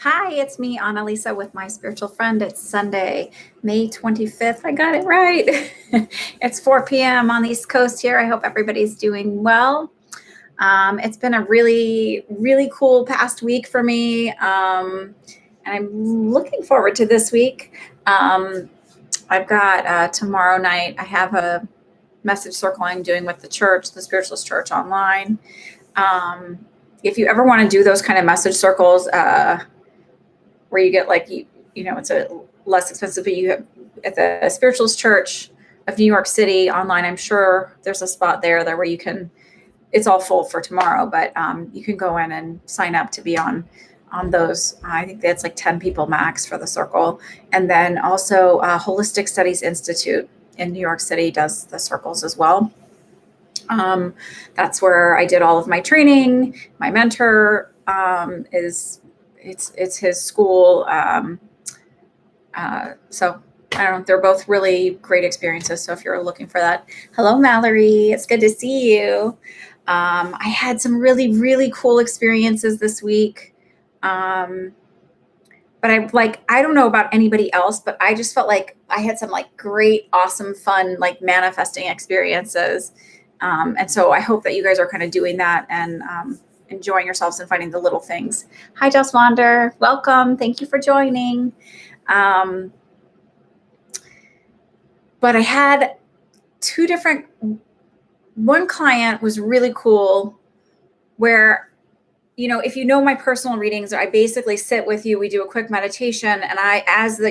Hi, it's me, Annalisa, with my spiritual friend. It's Sunday, May 25th. I got it right. It's 4 p.m. on the East Coast here. I hope everybody's doing well. It's been a really, really cool past week for me. And I'm looking forward to this week. I've got tomorrow night, I have a message circle I'm doing with the church, the Spiritualist Church online. If you ever want to do those kind of message circles, where you get it's a less expensive, but you have at the Spiritualist Church of New York City online. I'm sure there's a spot there where you can. It's all full for tomorrow, but you can go in and sign up to be on those. I think that's like 10 people max for the circle, and then also Holistic Studies Institute in New York City does the circles as well. That's where I did all of my training. My mentor it's his school. So I don't know. They're both really great experiences. So if you're looking for that, hello, Mallory. It's good to see you. I had some really, really cool experiences this week. But I don't know about anybody else, but I just felt like I had some great, awesome, fun, manifesting experiences. And so I hope that you guys are kind of doing that and enjoying yourselves and finding the little things. Hi, Just Wander. Welcome. Thank you for joining. But I had one client was really cool where, if you know my personal readings, I basically sit with you, we do a quick meditation, and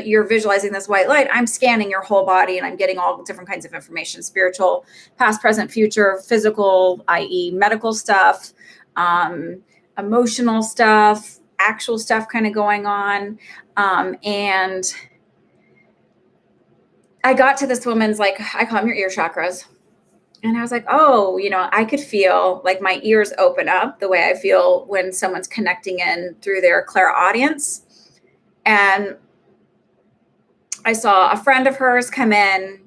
you're visualizing this white light, I'm scanning your whole body and I'm getting all different kinds of information, spiritual, past, present, future, physical, i.e. medical stuff, emotional stuff, actual stuff kind of going on. And I got to this woman's, I call them your ear chakras. And I was like, oh, I could feel like my ears open up the way I feel when someone's connecting in through their clairaudience. And I saw a friend of hers come in.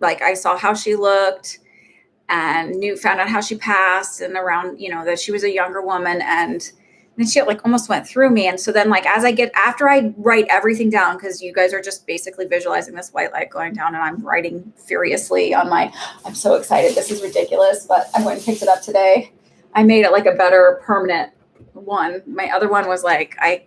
I saw how she looked and found out how she passed and around, that she was a younger woman. And then she almost went through me. And so then after I write everything down, because you guys are just basically visualizing this white light going down, and I'm writing furiously I'm so excited. This is ridiculous, but I went and picked it up today. I made it a better permanent one. My other one was I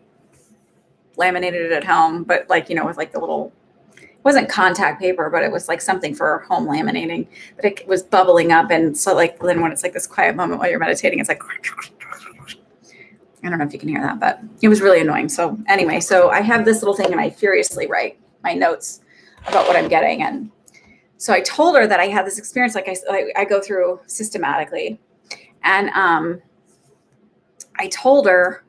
laminated it at home, but with the little, it wasn't contact paper, but it was something for home laminating, but it was bubbling up. And so then when it's this quiet moment while you're meditating, it's I don't know if you can hear that, but it was really annoying. So anyway, so I have this little thing and I furiously write my notes about what I'm getting. And so I told her that I had this experience, I go through systematically. And I told her,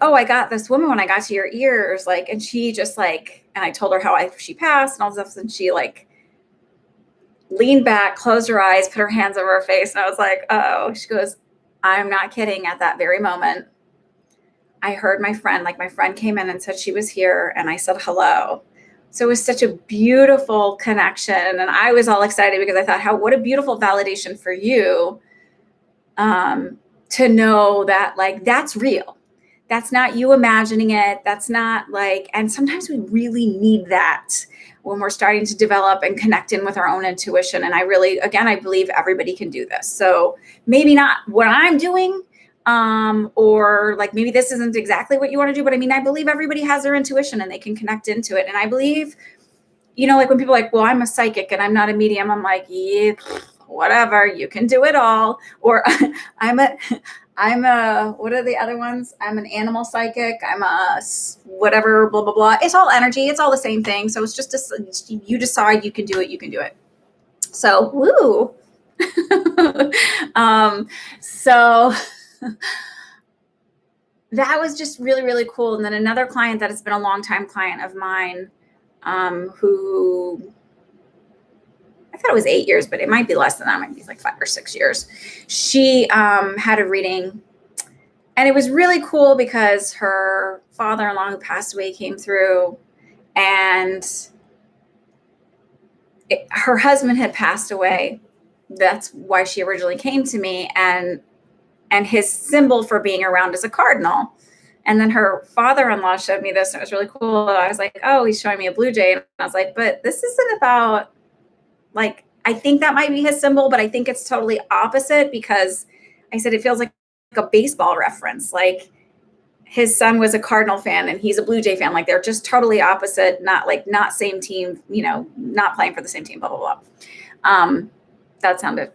oh, I got this woman when I got to your ears, and she just and I told her how she passed and all this stuff. And she leaned back, closed her eyes, put her hands over her face. And I was like, oh, she goes, I'm not kidding. At that very moment, I heard my friend came in and said she was here, and I said hello. So it was such a beautiful connection. And I was all excited because I thought, what a beautiful validation for you to know that that's real. That's not you imagining it. That's not and sometimes we really need that when we're starting to develop and connect in with our own intuition. And I believe everybody can do this. So maybe not what I'm doing, or maybe this isn't exactly what you want to do, but I believe everybody has their intuition and they can connect into it. And I believe, when people are well, I'm a psychic and I'm not a medium, I'm yeah, whatever, you can do it all. Or I'm a, what are the other ones? I'm an animal psychic. I'm a whatever, blah, blah, blah. It's all energy. It's all the same thing. So it's just, you decide you can do it. You can do it. So, woo. So that was just really, really cool. And then another client that has been a longtime client of mine, who I thought it was 8 years, but it might be less than that. It might be 5 or 6 years. She had a reading, and it was really cool because her father-in-law who passed away came through, and her husband had passed away. That's why she originally came to me, and his symbol for being around is a cardinal. And then her father-in-law showed me this, and it was really cool. I was like, oh, he's showing me a blue jay. And I was like, but this isn't about, like, I think that might be his symbol, but I think it's totally opposite, because I said it feels like a baseball reference. Like, his son was a Cardinal fan and he's a Blue Jay fan. Like, they're just totally opposite, not same team, not playing for the same team, blah, blah, blah. That sounded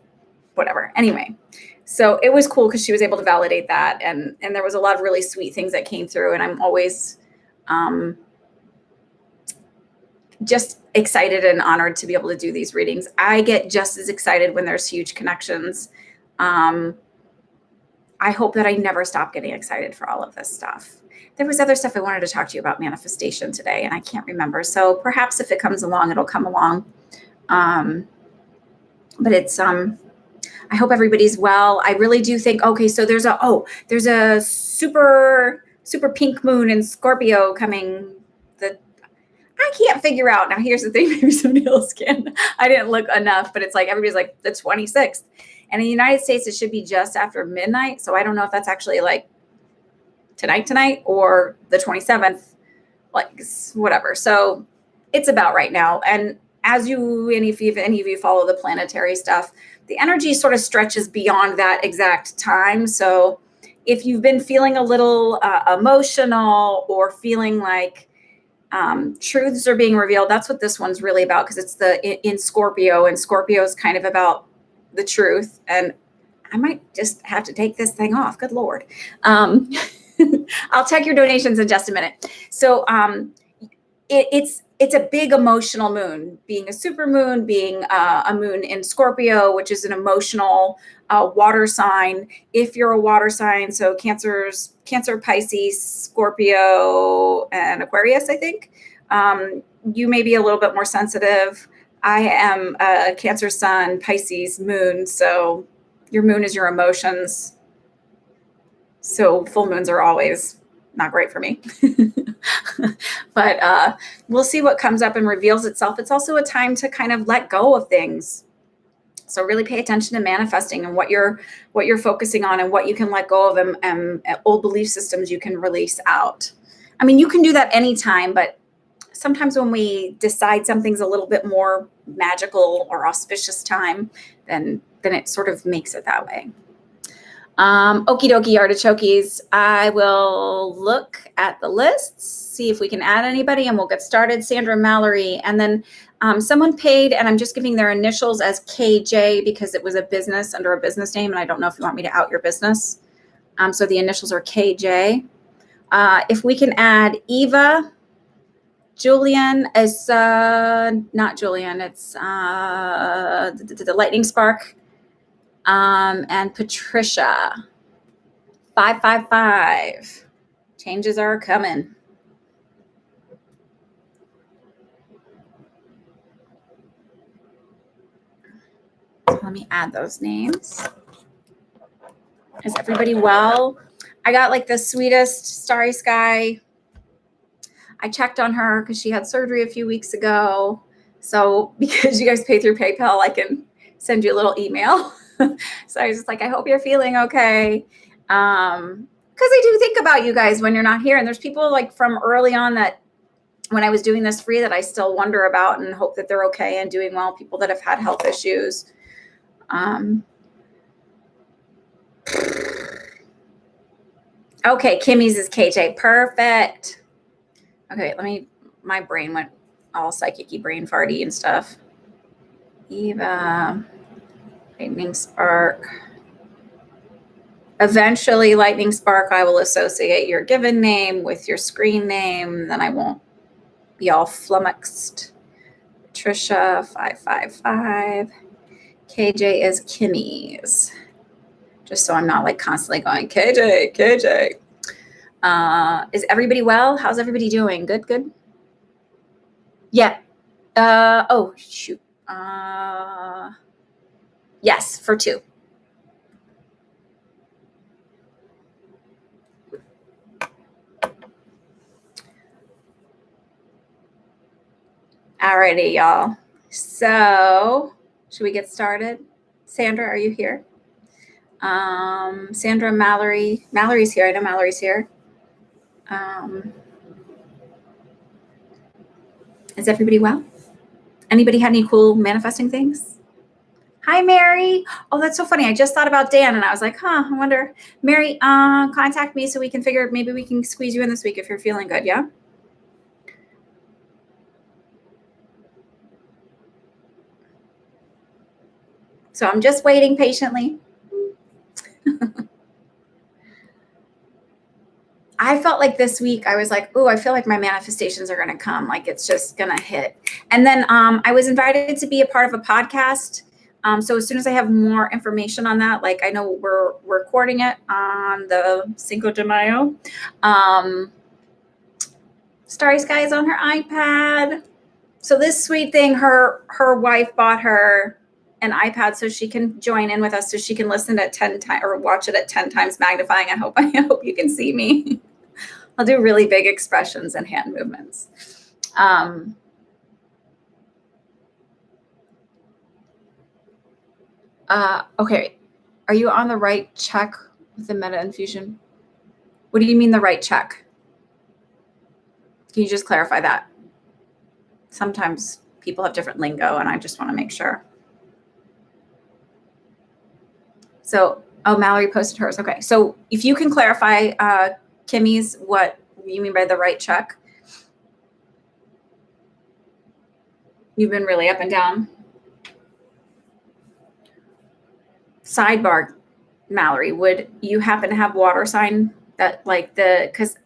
whatever. Anyway, so it was cool because she was able to validate that. And there was a lot of really sweet things that came through. And I'm always just excited and honored to be able to do these readings. I get just as excited when there's huge connections. I hope that I never stop getting excited for all of this stuff. There was other stuff I wanted to talk to you about manifestation today, and I can't remember. So perhaps if it comes along, it'll come along. But it's, I hope everybody's well. I really do think, okay, so there's a super pink moon in Scorpio coming. I can't figure out. Now, here's the thing, maybe somebody else can. I didn't look enough, but it's like everybody's like the 26th. And in the United States, it should be just after midnight. So I don't know if that's actually like tonight or the 27th, like whatever. So it's about right now. And as any of you follow the planetary stuff, the energy sort of stretches beyond that exact time. So if you've been feeling a little emotional or feeling like truths are being revealed, that's what this one's really about, because it's in Scorpio, and Scorpio is kind of about the truth. And I might just have to take this thing off. Good Lord. I'll check your donations in just a minute. So it's a big emotional moon, being a super moon, being a moon in Scorpio, which is an emotional water sign. If you're a water sign, so Cancer, Pisces, Scorpio, and Aquarius, I think, you may be a little bit more sensitive. I am a Cancer sun, Pisces moon. So your moon is your emotions. So full moons are always not great for me. But we'll see what comes up and reveals itself. It's also a time to kind of let go of things. So really pay attention to manifesting and what you're focusing on and what you can let go of, and old belief systems you can release out. I mean, you can do that anytime, but sometimes when we decide something's a little bit more magical or auspicious time, then it sort of makes it that way. Okie dokie artichokes. I will look at the lists, see if we can add anybody, and we'll get started. Sandra, Mallory, and then someone paid, and I'm just giving their initials as KJ because it was a business under a business name, and I don't know if you want me to out your business. So the initials are KJ. If we can add Eva, Julian is not Julian, it's the Lightning Spark. And Patricia, 555. Changes are coming. So let me add those names. Is everybody well? I got like the sweetest starry sky. I checked on her because she had surgery a few weeks ago. So because you guys pay through PayPal, I can send you a little email. So I was just like, I hope you're feeling okay. Because I do think about you guys when you're not here. And there's people like from early on that when I was doing this free that I still wonder about and hope that they're okay and doing well. People that have had health issues. Okay, Kimmy's is KJ. Perfect. Okay, my brain went all psychic-y, brain farty and stuff. Eva, Lightning Spark. Eventually, Lightning Spark, I will associate your given name with your screen name. Then I won't be all flummoxed. Patricia, 555. KJ is Kimmy's. Just so I'm not like constantly going, KJ. Is everybody well? How's everybody doing? Good? Yeah. Oh, shoot. Yes, for 2. Alrighty, y'all. So, should we get started? Sandra, are you here? Sandra, Mallory. Mallory's here. I know Mallory's here. Is everybody well? Anybody had any cool manifesting things? Hi, Mary. Oh, that's so funny. I just thought about Dan and I was like, I wonder. Mary, contact me so we can figure, maybe we can squeeze you in this week if you're feeling good, yeah? So I'm just waiting patiently. I felt like this week I was like, I feel like my manifestations are going to come. Like it's just going to hit. And then I was invited to be a part of a podcast. So as soon as I have more information on that, like I know we're recording it on the Cinco de Mayo. Starry Sky is on her iPad. So this sweet thing, her wife bought her an iPad so she can join in with us, so she can listen at 10 times or watch it at 10 times magnifying. I hope you can see me. I'll do really big expressions and hand movements. Okay. Are you on the right check with the meta infusion? What do you mean the right check? Can you just clarify that? Sometimes people have different lingo and I just want to make sure. So, Mallory posted hers. Okay. So if you can clarify, Kimmy's, what you mean by the right check? You've been really up and down. Sidebar, Mallory, would you happen to have water sign that because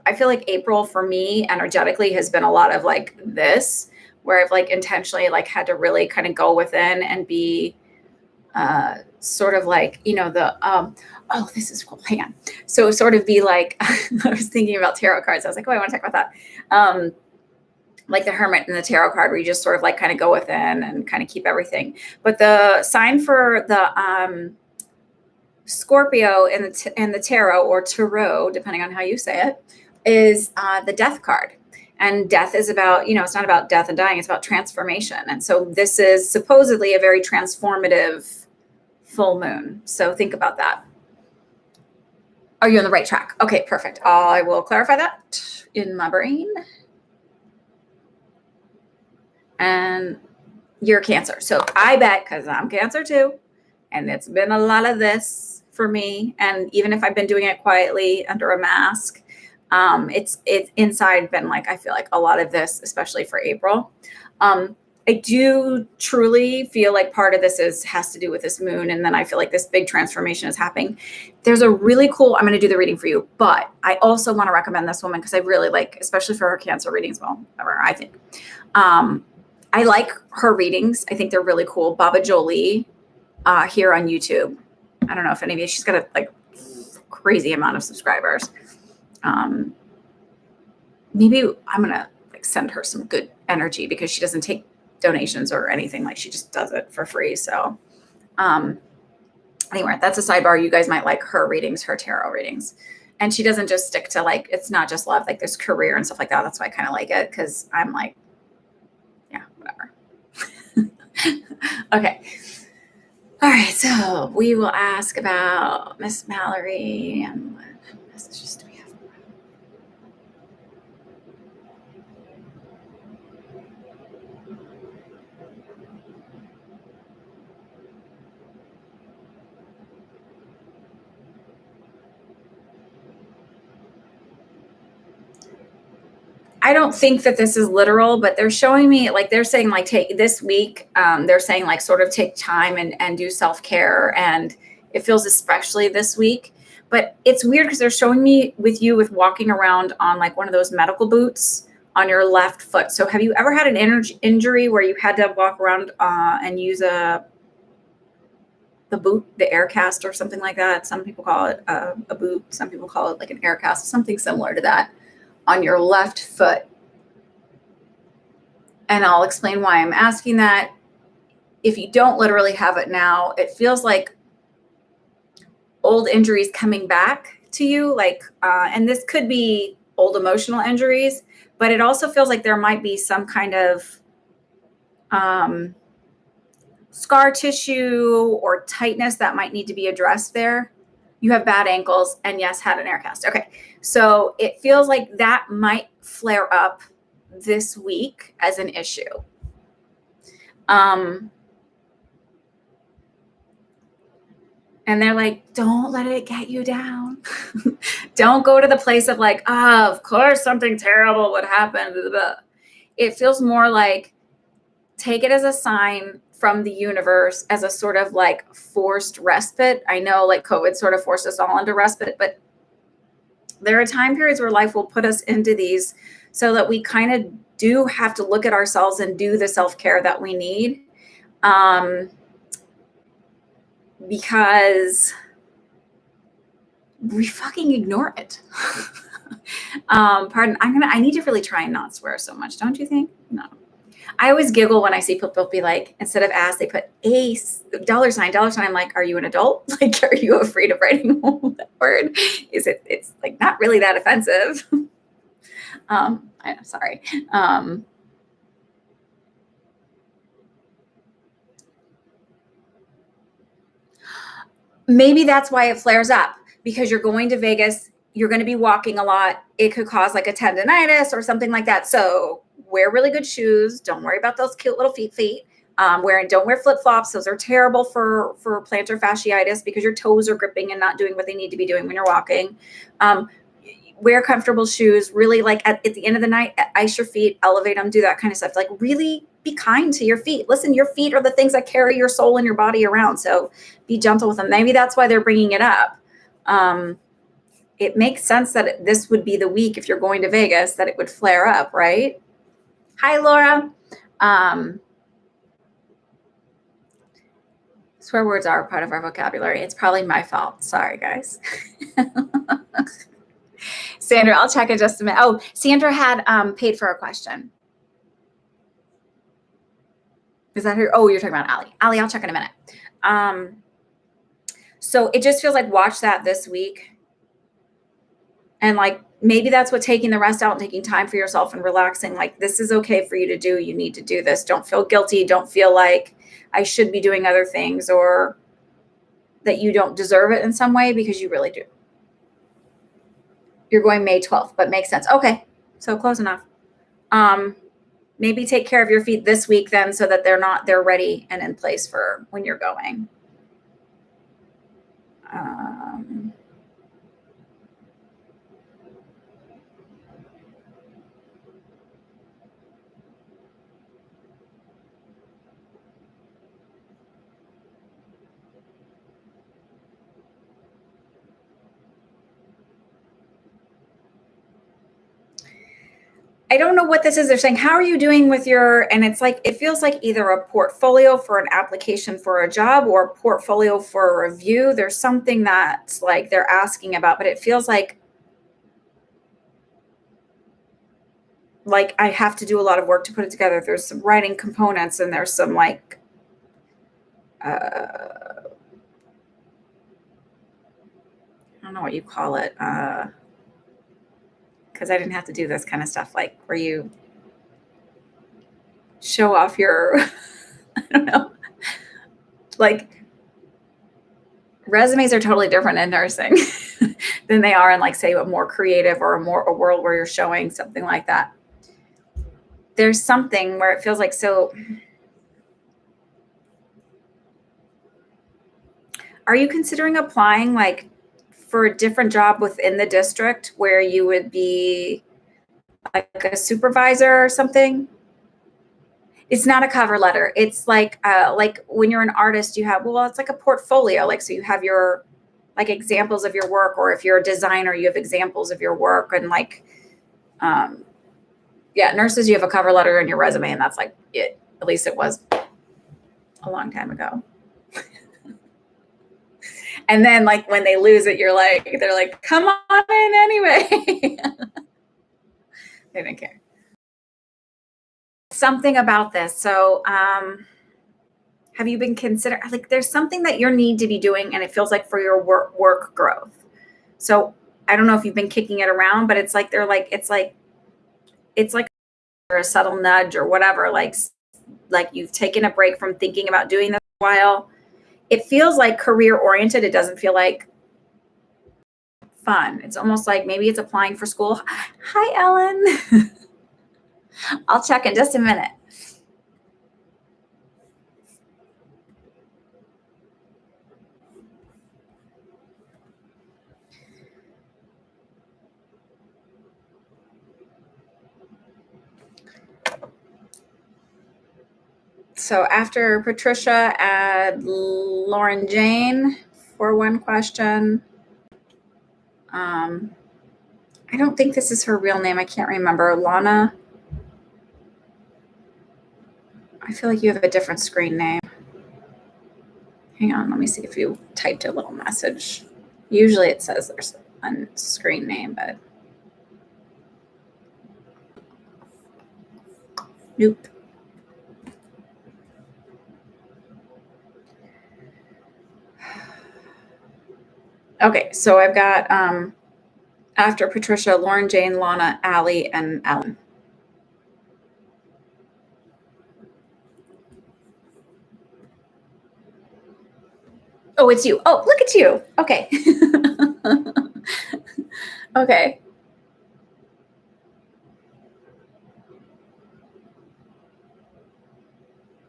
I feel like April for me energetically has been a lot of like this, where I've like intentionally like had to really kind of go within and be sort of like, this is cool. Hang on. So sort of be like, I was thinking about tarot cards. I was like, I want to talk about that. Like the Hermit and the tarot card, where you just sort of like kind of go within and kind of keep everything. But the sign for the Scorpio in the tarot, or tarot, depending on how you say it, is the Death card. And death is about, it's not about death and dying, it's about transformation. And so this is supposedly a very transformative full moon. So think about that. Are you on the right track? Okay, perfect. I will clarify that in my brain. And you're Cancer. So I bet, because I'm Cancer too, and it's been a lot of this for me. And even if I've been doing it quietly under a mask, it's inside been like, I feel like a lot of this, especially for April. I do truly feel like part of this has to do with this moon. And then I feel like this big transformation is happening. There's a really cool, I'm going to do the reading for you, but I also want to recommend this woman because I really like, especially for her Cancer readings. Well, whatever, I think. I like her readings. I think they're really cool. Baba Jolie here on YouTube. I don't know if any of you, she's got a like crazy amount of subscribers. Maybe I'm going to like send her some good energy because she doesn't take donations or anything. Like she just does it for free. So anyway, that's a sidebar. You guys might like her readings, her tarot readings. And she doesn't just stick to like, it's not just love, like there's career and stuff like that. That's why I kind of like it, because I'm like, yeah, whatever. Okay. All right. So we will ask about Miss Mallory and what messages do we have? I don't think that this is literal, but they're showing me like, they're saying like, take this week. They're saying like, sort of take time and do self-care. And it feels especially this week, but it's weird because they're showing me with walking around on like one of those medical boots on your left foot. So have you ever had an injury where you had to walk around and use the boot, the air cast or something like that? Some people call it a boot. Some people call it like an air cast, something similar to that, on your left foot. And I'll explain why I'm asking that. If you don't literally have it now, it feels like old injuries coming back to you. Like, and this could be old emotional injuries, but it also feels like there might be some kind of scar tissue or tightness that might need to be addressed there. You have bad ankles and yes, had an air cast. Okay. So it feels like that might flare up this week as an issue. And they're like, don't let it get you down. Don't go to the place of like, of course something terrible would happen. Blah, blah, blah. It feels more like take it as a sign from the universe, as a sort of like forced respite. I know like COVID sort of forced us all into respite, but there are time periods where life will put us into these so that we kind of do have to look at ourselves and do the self-care that we need. Because we fucking ignore it. Pardon. I need to really try and not swear so much. Don't you think? No. I always giggle when I see people be like, instead of ass, they put $, $sign. I'm like, are you an adult? Like, are you afraid of writing that word? It's like not really that offensive. I'm sorry. Maybe that's why it flares up, because you're going to Vegas, you're going to be walking a lot. It could cause like a tendonitis or something like that. So wear really good shoes. Don't worry about those cute little feet. Don't wear flip-flops. Those are terrible for plantar fasciitis because your toes are gripping and not doing what they need to be doing when you're walking. Wear comfortable shoes. Really, like at the end of the night, ice your feet, elevate them, do that kind of stuff. Like really be kind to your feet. Listen, your feet are the things that carry your soul and your body around. So be gentle with them. Maybe that's why they're bringing it up. It makes sense that this would be the week, if you're going to Vegas, that it would flare up, right? Hi, Laura. Swear words are part of our vocabulary. It's probably my fault. Sorry, guys. Sandra, I'll check in just a minute. Oh, Sandra had paid for a question. Is that her? Oh, you're talking about Allie. Allie, I'll check in a minute. So it just feels like watch that this week. And like, maybe that's what taking the rest out and taking time for yourself and relaxing. Like, this is okay for you to do. You need to do this. Don't feel guilty. Don't feel like I should be doing other things or that you don't deserve it in some way, because you really do. You're going May 12th, but makes sense. Okay. So close enough. Maybe take care of your feet this week then, so that they're ready and in place for when you're going. I don't know what this is. They're saying, how are you doing with and it's like, it feels like either a portfolio for an application for a job or a portfolio for a review. There's something that's like they're asking about, but it feels like I have to do a lot of work to put it together. There's some writing components and there's some like, I don't know what you call it. Because I didn't have to do this kind of stuff, like where you show off your, I don't know, like resumes are totally different in nursing than they are in like, say, a more creative or a world where you're showing something like that. There's something where it feels like, so are you considering applying like for a different job within the district where you would be like a supervisor or something? It's not a cover letter. It's like when you're an artist, you have, it's like a portfolio. Like, so you have your like examples of your work, or if you're a designer, you have examples of your work. And like, nurses, you have a cover letter in your resume, and that's like it. At least it was a long time ago. And then like when they lose it, they're like, come on in anyway. They didn't care. Something about this. So have you been considering, like, there's something that you need to be doing, and it feels like for your work growth. So I don't know if you've been kicking it around, but it's like it's like a subtle nudge or whatever, like you've taken a break from thinking about doing this a while. It feels like career oriented. It doesn't feel like fun. It's almost like maybe it's applying for school. Hi, Ellen. I'll check in just a minute. So after Patricia, add Lauren Jane for one question. I don't think this is her real name. I can't remember. Lana. I feel like you have a different screen name. Hang on, let me see if you typed a little message. Usually it says there's a screen name, but nope. Okay, so I've got after Patricia, Lauren Jane, Lana, Allie, and Ellen. Oh, it's you. Oh, look at you. Okay. Okay.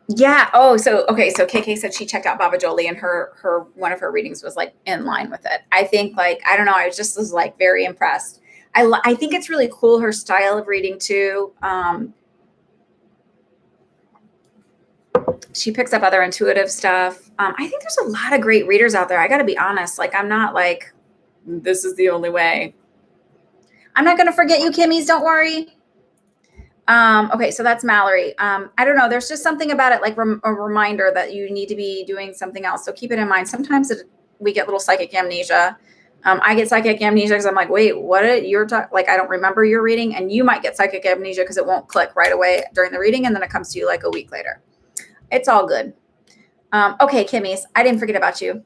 Yeah. Oh, so okay. So KK said she checked out Baba Jolie, and her one of her readings was like in line with it. I think like I don't know. I was like very impressed. I think it's really cool her style of reading too. She picks up other intuitive stuff. I think there's a lot of great readers out there. I got to be honest. Like I'm not like this is the only way. I'm not going to forget you, Kimmies. Don't worry. Okay, so that's Mallory. I don't know. There's just something about it, like a reminder that you need to be doing something else. So keep it in mind. Sometimes we get little psychic amnesia. I get psychic amnesia because I'm like, wait, what? You're like, I don't remember your reading, and you might get psychic amnesia because it won't click right away during the reading, and then it comes to you like a week later. It's all good. Okay, Kimmies, I didn't forget about you.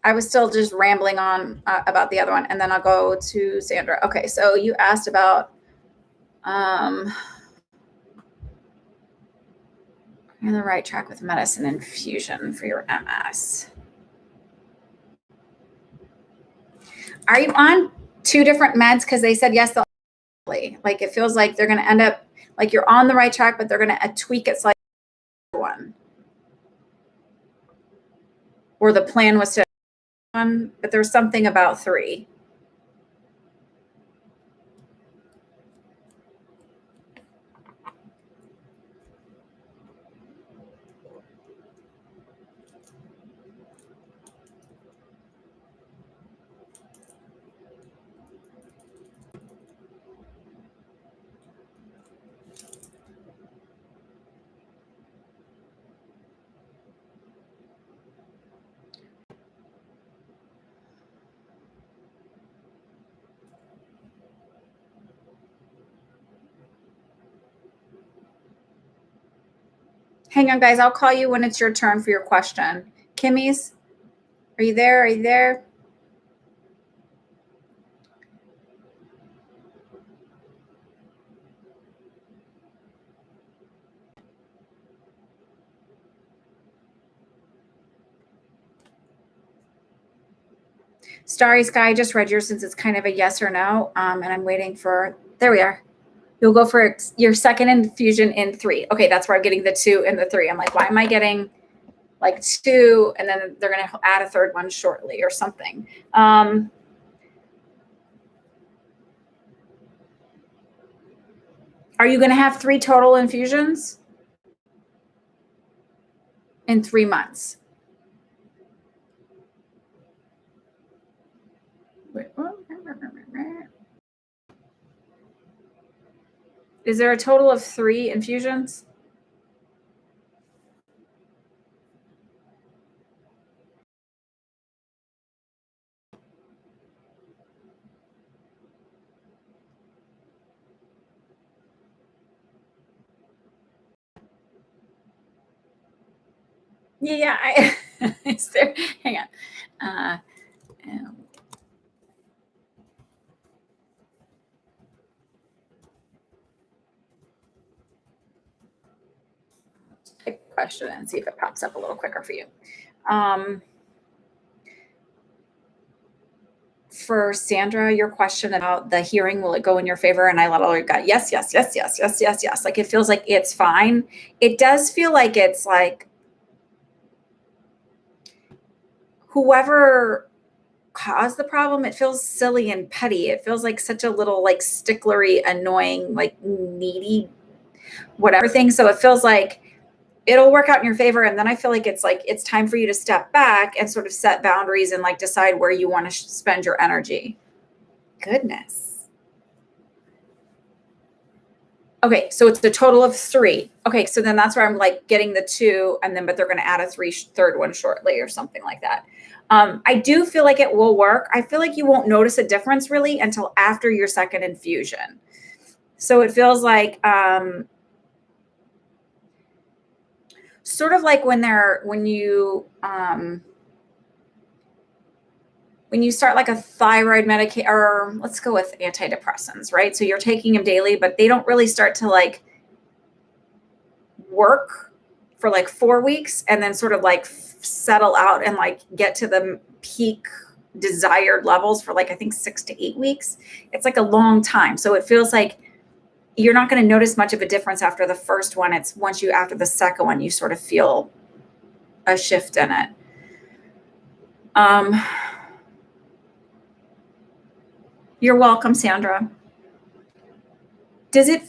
I was still just rambling on about the other one, and then I'll go to Sandra. Okay, so you asked about. You're on the right track with medicine infusion for your MS. Are you on 2 different meds? Because they said yes, like it feels like they're going to end up like you're on the right track, but they're going to tweak it slightly. One, or the plan was to one, but there's something about 3. Hang on, guys. I'll call you when it's your turn for your question. Kimmy's, are you there? Are you there? Starry Sky, I just read yours since it's kind of a yes or no. And I'm waiting for, there we are. You'll go for your second infusion in 3. Okay, that's where I'm getting the 2 and the 3. I'm like, why am I getting like 2? And then they're going to add a 3rd one shortly or something. Are you going to have 3 total infusions in 3 months? Wait, what? Is there a total of 3 infusions? Yeah. Is there? Hang on. Type question and see if it pops up a little quicker for you. for Sandra, your question about the hearing, will it go in your favor? And I literally got yes, yes, yes, yes, yes, yes, yes. Like, it feels like it's fine. It does feel like it's like whoever caused the problem, it feels silly and petty. It feels like such a little like sticklery, annoying, like needy, whatever thing. So it feels like it'll work out in your favor. And then I feel like it's time for you to step back and sort of set boundaries and like decide where you want to spend your energy. Goodness. Okay, so it's a total of 3. Okay, so then that's where I'm like getting the 2, and then but they're going to add a third one shortly or something like that. I do feel like it will work. I feel like you won't notice a difference really until after your second infusion. So it feels like sort of like when you start like a thyroid medication, or let's go with antidepressants, right? So you're taking them daily, but they don't really start to like work for like 4 weeks and then sort of like settle out and like get to the peak desired levels for like, I think 6 to 8 weeks. It's like a long time. So it feels like you're not going to notice much of a difference after the first one. It's after the second one, you sort of feel a shift in it. You're welcome, Sandra. Does it?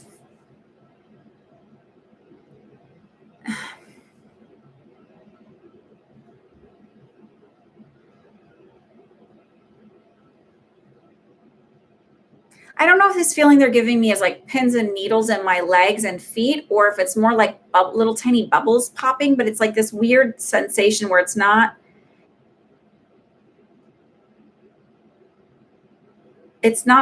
I don't know if this feeling they're giving me is like pins and needles in my legs and feet, or if it's more like little tiny bubbles popping, but it's like this weird sensation where it's not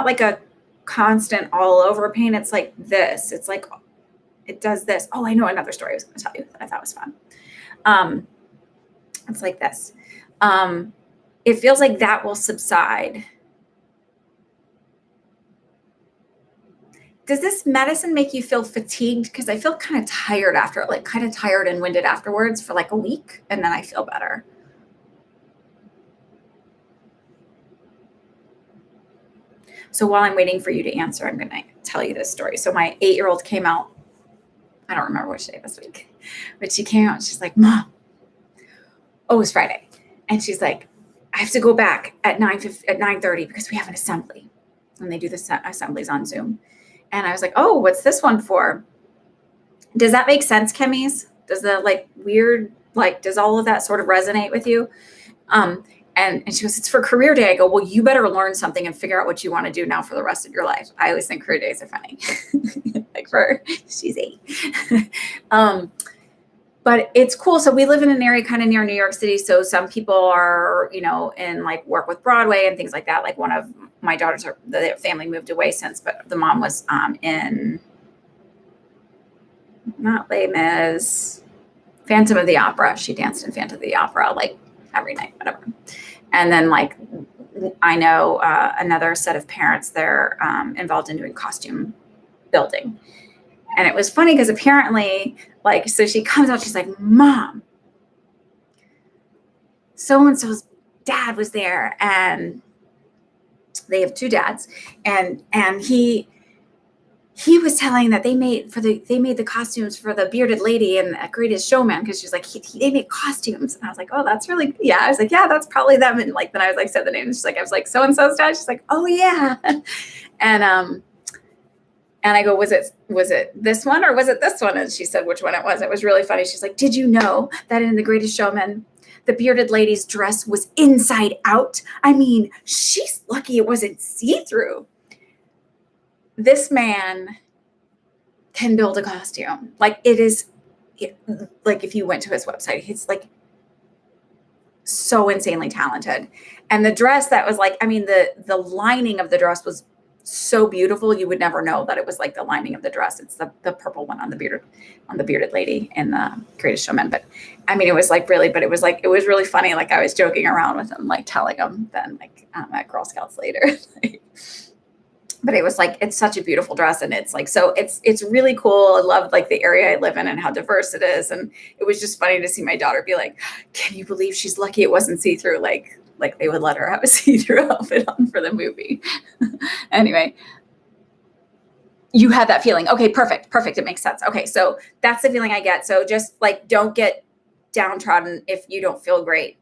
like a constant all over pain. It's like this. It's like it does this. Oh, I know another story I was going to tell you that I thought was fun. It's like this. It feels like that will subside. Does this medicine make you feel fatigued? Because I feel kind of tired after it, like kind of tired and winded afterwards for like a week, and then I feel better. So while I'm waiting for you to answer, I'm going to tell you this story. So my 8-year-old came out. I don't remember which day this week, but she came out. She's like, Mom. Oh, it was Friday. And she's like, I have to go back at 9:30 because we have an assembly. And they do the assemblies on Zoom. And I was like, oh, what's this one for? Does that make sense, Chemies? Does the like weird, like, does all of that sort of resonate with you? And she goes, it's for career day. I go, well, you better learn something and figure out what you want to do now for the rest of your life. I always think career days are funny. Like she's 8. But it's cool. So we live in an area kind of near New York City. So some people are, in like work with Broadway and things like that. Like one of my daughters, the family moved away since, but the mom was in not Les Mis, Phantom of the Opera. She danced in Phantom of the Opera like every night, whatever. And then like I know another set of parents, they're involved in doing costume building. And it was funny because apparently, like, so she comes out, she's like, Mom, so-and-so's dad was there, and they have 2 dads, and he was telling that they made the costumes for the bearded lady and the Greatest Showman, because she's like, they make costumes. And I was like, oh, that's really, yeah. I was like, yeah, that's probably them. And like, then I was like, said the name, and she's like, I was like, so-and-so's dad. She's like, oh yeah. And I go, was it this one or was it this one? And she said which one it was. It was really funny. She's like, did you know that in The Greatest Showman, the bearded lady's dress was inside out? I mean, she's lucky it wasn't see-through. This man can build a costume. Like like if you went to his website, he's like so insanely talented. And the dress that was like, I mean, the lining of the dress was so beautiful, you would never know that it was like the lining of the dress. It's the purple one on the bearded lady in The Greatest Showman. But I mean, it was like really, but it was really funny. Like I was joking around with him, like telling him then like at Girl Scouts later. But it was like, it's such a beautiful dress. And it's like, so it's really cool. I love like the area I live in and how diverse it is. And it was just funny to see my daughter be like, can you believe she's lucky it wasn't see-through? Like like they would let her have a see-through outfit on for the movie. Anyway, you had that feeling. Okay, perfect. It makes sense. Okay, so that's the feeling I get. So just like don't get downtrodden if you don't feel great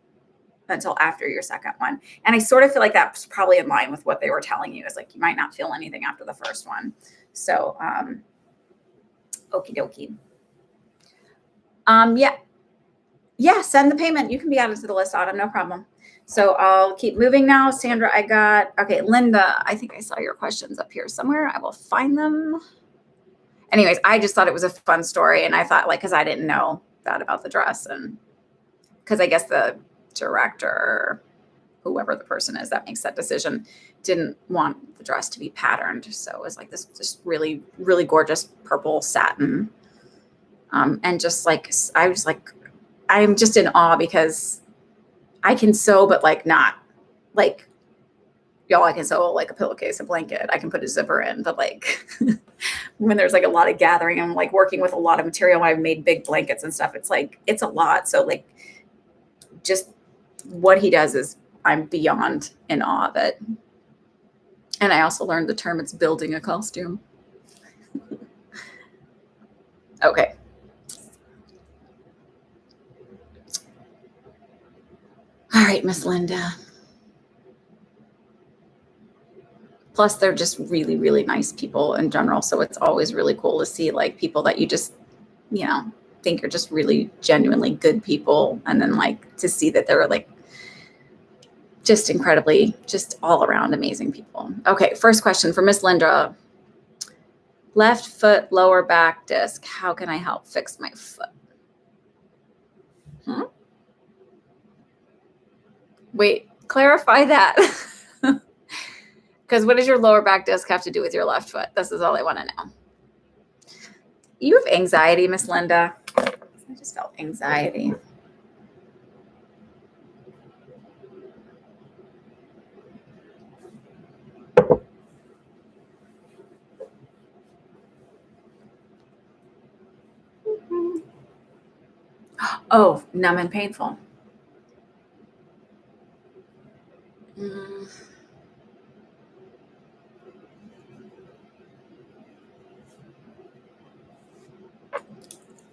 until after your second one. And I sort of feel like that's probably in line with what they were telling you, is like you might not feel anything after the first one. So okie dokie. Yeah, send the payment. You can be added to the list, Autumn, no problem. So I'll keep moving now. Sandra, okay, Linda, I think I saw your questions up here somewhere. I will find them. Anyways, I just thought it was a fun story. And I thought, like, because I didn't know that about the dress. And because I guess the director, whoever the person is that makes that decision, didn't want the dress to be patterned. So it was like this just really, really gorgeous purple satin. And just like, I was like, I'm just in awe because I can sew, but like not like, y'all, I can sew like a pillowcase, a blanket. I can put a zipper in, but like when there's like a lot of gathering, I'm like working with a lot of material. I've made big blankets and stuff. It's like, it's a lot. So like just what he does is I'm beyond in awe of it. And I also learned the term, it's building a costume. Okay. All right, Miss Linda. Plus, they're just really, really nice people in general. So it's always really cool to see like people that you just, you know, think are just really genuinely good people. And then like to see that they're like just incredibly, just all around amazing people. Okay, first question for Miss Linda. Left foot, lower back disc. How can I help fix my foot? Wait, clarify that. Because what does your lower back disc have to do with your left foot? This is all I want to know. You have anxiety, Miss Linda. I just felt anxiety. Oh, numb and painful.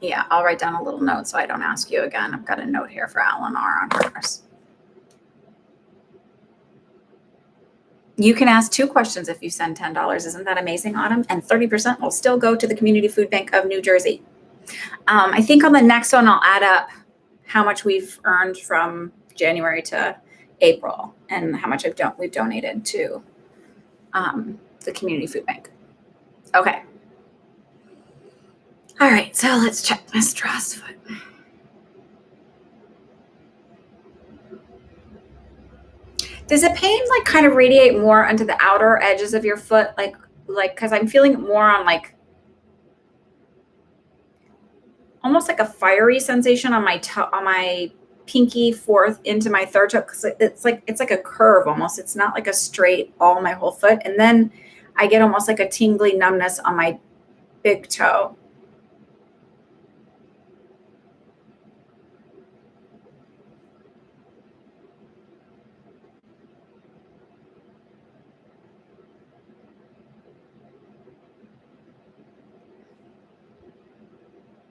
Yeah, I'll write down a little note so I don't ask you again. I've got a note here for Eleanor on hers. You can ask 2 questions if you send $10. Isn't that amazing, Autumn? And 30% will still go to the Community Food Bank of New Jersey. I think on the next one, I'll add up how much we've earned from January to April and how much we've donated to the Community Food Bank. Okay. All right, so let's check Miss Drossfoot. Does the pain like kind of radiate more onto the outer edges of your foot? Like, because I'm feeling it more on like, almost like a fiery sensation on my toe, on my pinky fourth into my third toe. Cause it's like a curve almost. It's not like a straight, all my whole foot. And then I get almost like a tingly numbness on my big toe.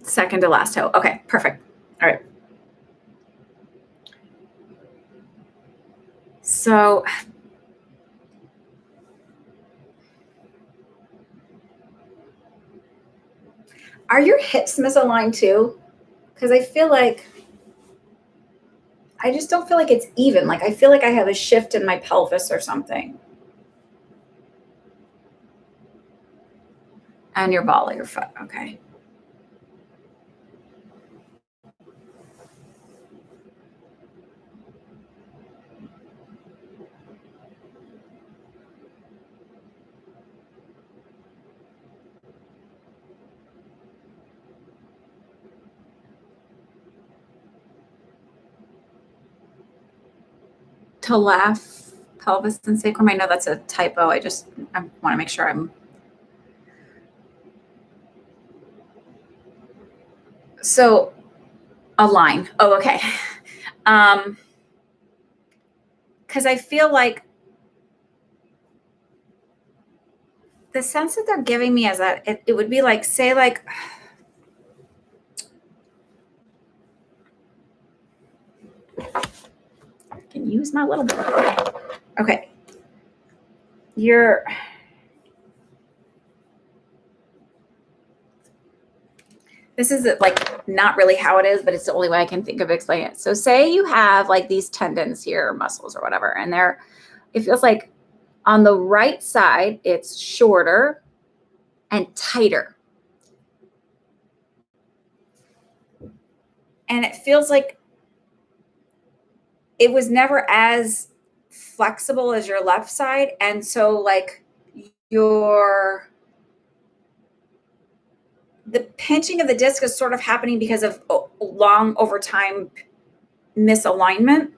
Second to last toe. Okay, perfect. All right. So are your hips misaligned too? Because I feel like I just don't feel like it's even. Like I feel like I have a shift in my pelvis or something. And your ball of your foot. Okay. To laugh, pelvis and sacrum. I know that's a typo. I want to make sure I'm. So, a line. Oh, okay. because I feel like the sense that they're giving me is that it would be like, say, like, I can use my little book. Okay. This is like not really how it is, but it's the only way I can think of explaining it. So say you have like these tendons here, muscles or whatever, and it feels like on the right side, it's shorter and tighter. And it feels like it was never as flexible as your left side. And so like the pinching of the disc is sort of happening because of long overtime misalignment.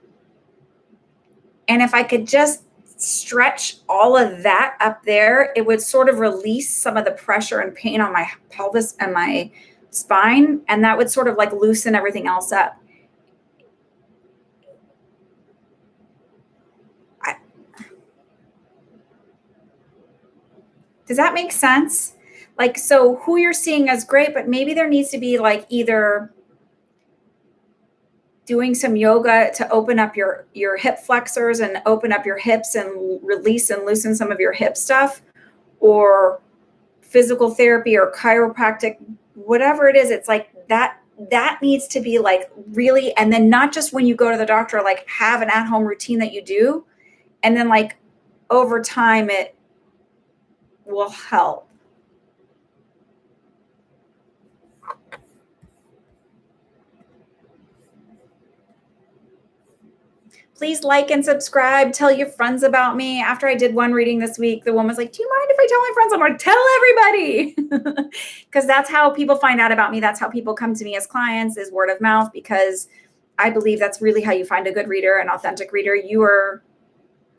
And if I could just stretch all of that up there, it would sort of release some of the pressure and pain on my pelvis and my spine. And that would sort of like loosen everything else up. Does that make sense? Like, so who you're seeing is great, but maybe there needs to be like either doing some yoga to open up your hip flexors and open up your hips and release and loosen some of your hip stuff, or physical therapy or chiropractic, whatever it is. It's like that needs to be like really, and then not just when you go to the doctor, like have an at-home routine that you do, and then like over time it will help. Please like and subscribe. Tell your friends about me. After I did one reading this week, the woman was like, do you mind if I tell my friends? I'm like, tell everybody. Because that's how people find out about me. That's how people come to me as clients, is word of mouth, because I believe that's really how you find a good reader, an authentic reader. You are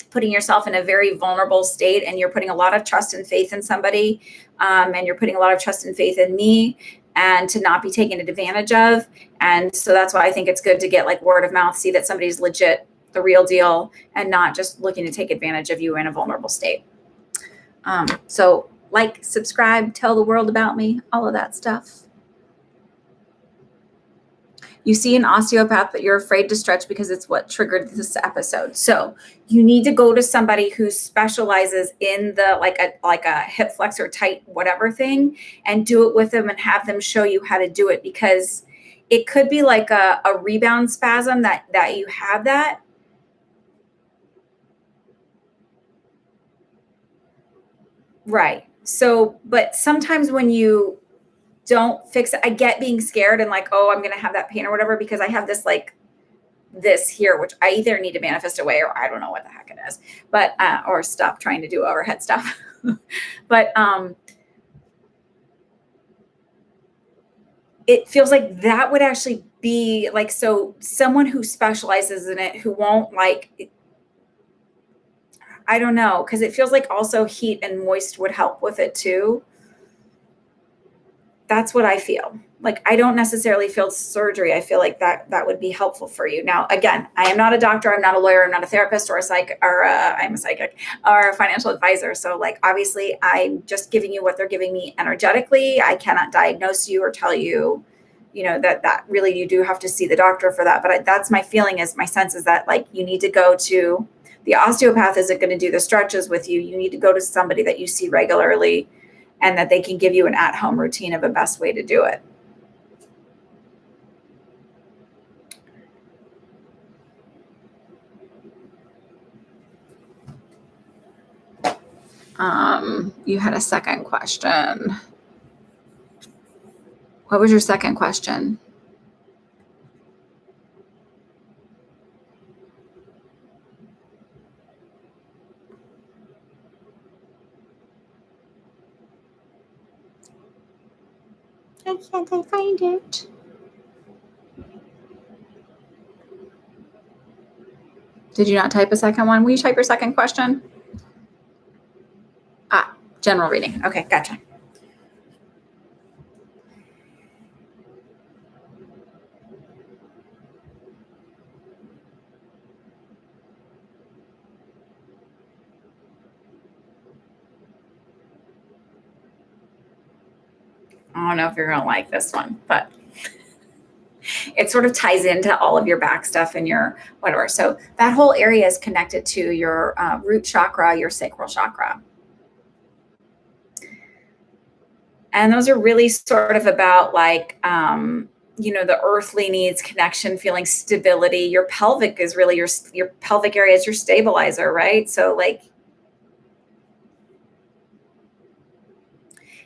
putting yourself in a very vulnerable state, and you're putting a lot of trust and faith in somebody, and you're putting a lot of trust and faith in me, and to not be taken advantage of. And so that's why I think it's good to get like word of mouth, see that somebody's legit, the real deal, and not just looking to take advantage of you in a vulnerable state. So like, subscribe, tell the world about me, all of that stuff. You see an osteopath, but you're afraid to stretch because it's what triggered this episode. So you need to go to somebody who specializes in the like a hip flexor tight whatever thing, and do it with them and have them show you how to do it, because it could be like a rebound spasm that you have that. Right. So, but sometimes when you don't fix it, I get being scared and like, oh, I'm going to have that pain or whatever, because I have this like this here, which I either need to manifest away, or I don't know what the heck it is, but, or stop trying to do overhead stuff. But, it feels like that would actually be like, so someone who specializes in it, who won't like, I don't know, because it feels like also heat and moist would help with it too. That's what I feel. Like, I don't necessarily feel surgery. I feel like that would be helpful for you. Now, again, I am not a doctor. I'm not a lawyer. I'm not a therapist or I'm a psychic or a financial advisor. So like, obviously I'm just giving you what they're giving me energetically. I cannot diagnose you or tell you, that really you do have to see the doctor for that. But that's my feeling, is my sense is that like, you need to go to the osteopath. Isn't going to do the stretches with you. You need to go to somebody that you see regularly, and that they can give you an at-home routine of the best way to do it. You had a second question. What was your second question? Why can't I find it? Did you not type a second one? Will you type your second question? General reading. Okay, gotcha. I don't know if you're going to like this one, but it sort of ties into all of your back stuff and your whatever. So that whole area is connected to your root chakra, your sacral chakra. And those are really sort of about like, the earthly needs, connection, feeling stability. Your pelvic is really your pelvic area is your stabilizer, right? So like,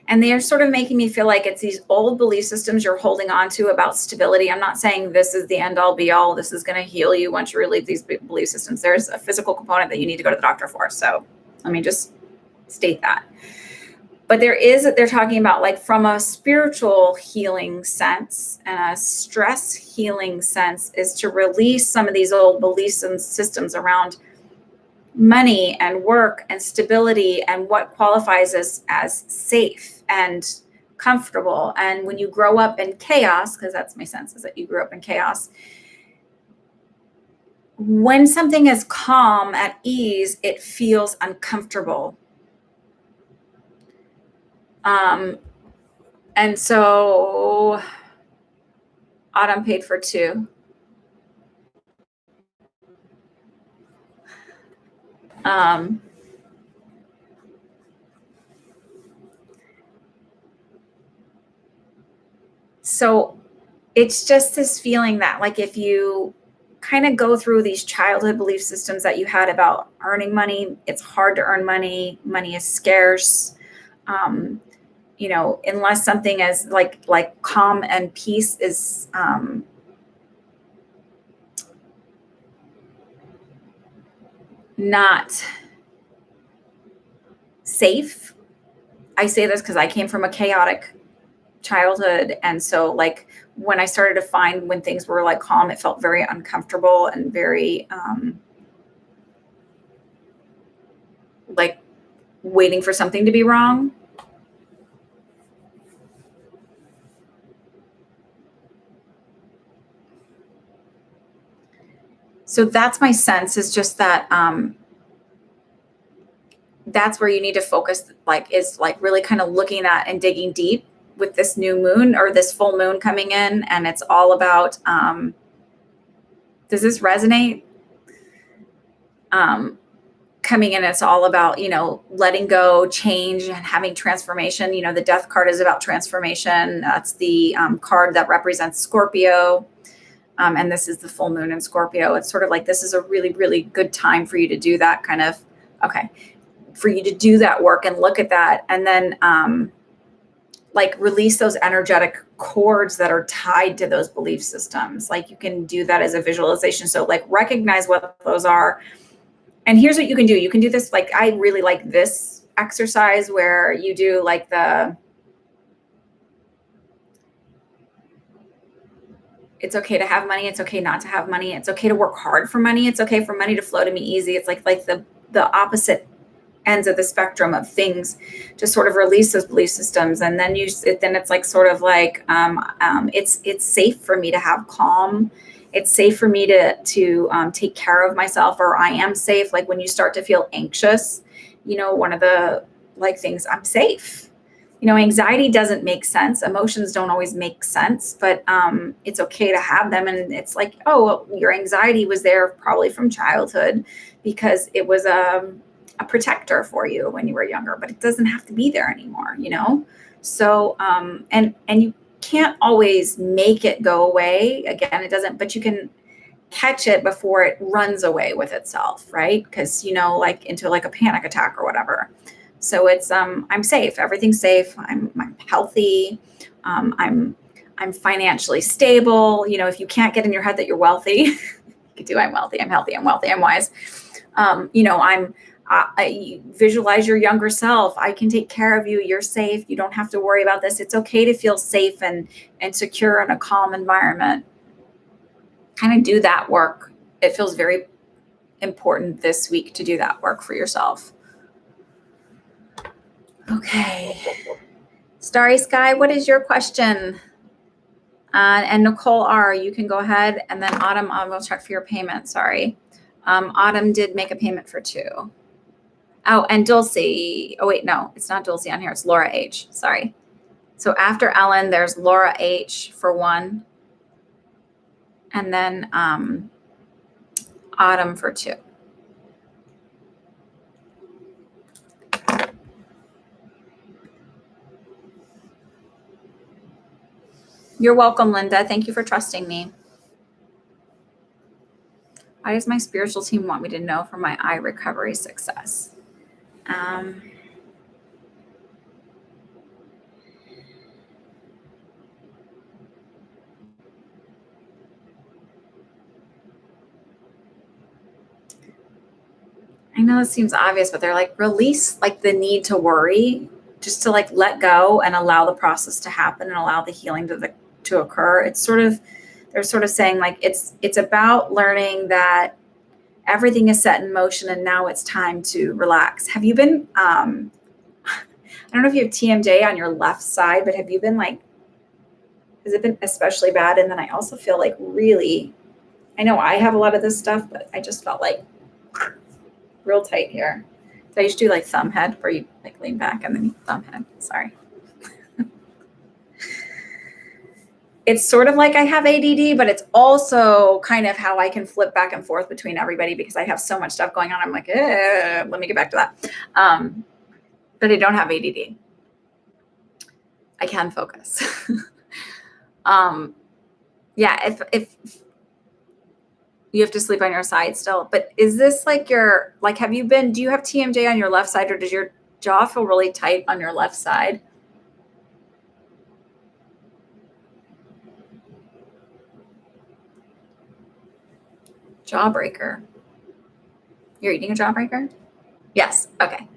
and they are sort of making me feel like it's these old belief systems you're holding on to about stability. I'm not saying this is the end all be all. This is going to heal you once you relieve these belief systems. There's a physical component that you need to go to the doctor for. So let me just state that. But they're talking about like from a spiritual healing sense and a stress healing sense is to release some of these old beliefs and systems around money and work and stability and what qualifies as safe and comfortable. And when you grow up in chaos, because that's my sense is that you grew up in chaos, when something is calm, at ease, it feels uncomfortable. And so Autumn paid for 2. So it's just this feeling that like if you kind of go through these childhood belief systems that you had about earning money, it's hard to earn money, money is scarce. Unless something is like calm and peace is not safe. I say this because I came from a chaotic childhood. And so like when I started to find when things were like calm, it felt very uncomfortable and very like waiting for something to be wrong. So that's my sense is just that that's where you need to focus, like is like really kind of looking at and digging deep with this new moon or this full moon coming in. And it's all about, does this resonate? Coming in, it's all about, letting go, change, and having transformation. The death card is about transformation. That's the card that represents Scorpio. And this is the full moon in Scorpio. It's sort of like, this is a really, really good time for you to do that kind of, for you to do that work and look at that. And then like release those energetic cords that are tied to those belief systems. Like you can do that as a visualization. So like recognize what those are. And here's what you can do. You can do this. Like, I really like this exercise where you do like it's okay to have money. It's okay not to have money. It's okay to work hard for money. It's okay for money to flow to me easy. It's like the opposite ends of the spectrum of things to sort of release those belief systems. And then it's like sort of like, it's safe for me to have calm. It's safe for me to take care of myself, or I am safe. Like when you start to feel anxious, one of the like things, I'm safe. Anxiety doesn't make sense. Emotions don't always make sense, but it's okay to have them. And it's like, oh, well, your anxiety was there probably from childhood because it was a protector for you when you were younger, but it doesn't have to be there anymore, So, and you can't always make it go away. Again, it doesn't, but you can catch it before it runs away with itself, right? Because, like into like a panic attack or whatever. So it's, I'm safe. Everything's safe. I'm healthy. I'm financially stable. If you can't get in your head that you're wealthy, you could do, I'm wealthy, I'm healthy, I'm wealthy, I'm wise. I visualize your younger self. I can take care of you. You're safe. You don't have to worry about this. It's okay to feel safe and secure in a calm environment. Kind of do that work. It feels very important this week to do that work for yourself. Okay. Starry Sky, what is your question? And Nicole R., you can go ahead. And then Autumn, I will check for your payment. Sorry. Autumn did make a payment for 2. Oh, and Dulcie. Oh, wait, no, it's not Dulcie on here. It's Laura H. Sorry. So after Ellen, there's Laura H for 1. And then Autumn for 2. You're welcome, Linda. Thank you for trusting me. Why does my spiritual team want me to know for my eye recovery success? I know it seems obvious, but they're like, release like the need to worry, just to like let go and allow the process to happen and allow the healing to occur. It's sort of, they're sort of saying like, it's about learning that everything is set in motion and now it's time to relax. Have you been, I don't know if you have TMJ on your left side, but have you been like, has it been especially bad? And then I also feel like really, I know I have a lot of this stuff, but I just felt like real tight here. So I used to do like thumb head where you like lean back and then you thumb head. Sorry. It's sort of like I have ADD, but it's also kind of how I can flip back and forth between everybody because I have so much stuff going on. I'm like, let me get back to that. But I don't have ADD. I can focus. Yeah, if you have to sleep on your side still, but is this like do you have TMJ on your left side, or does your jaw feel really tight on your left side? Jawbreaker. You're eating a jawbreaker? Yes. Okay.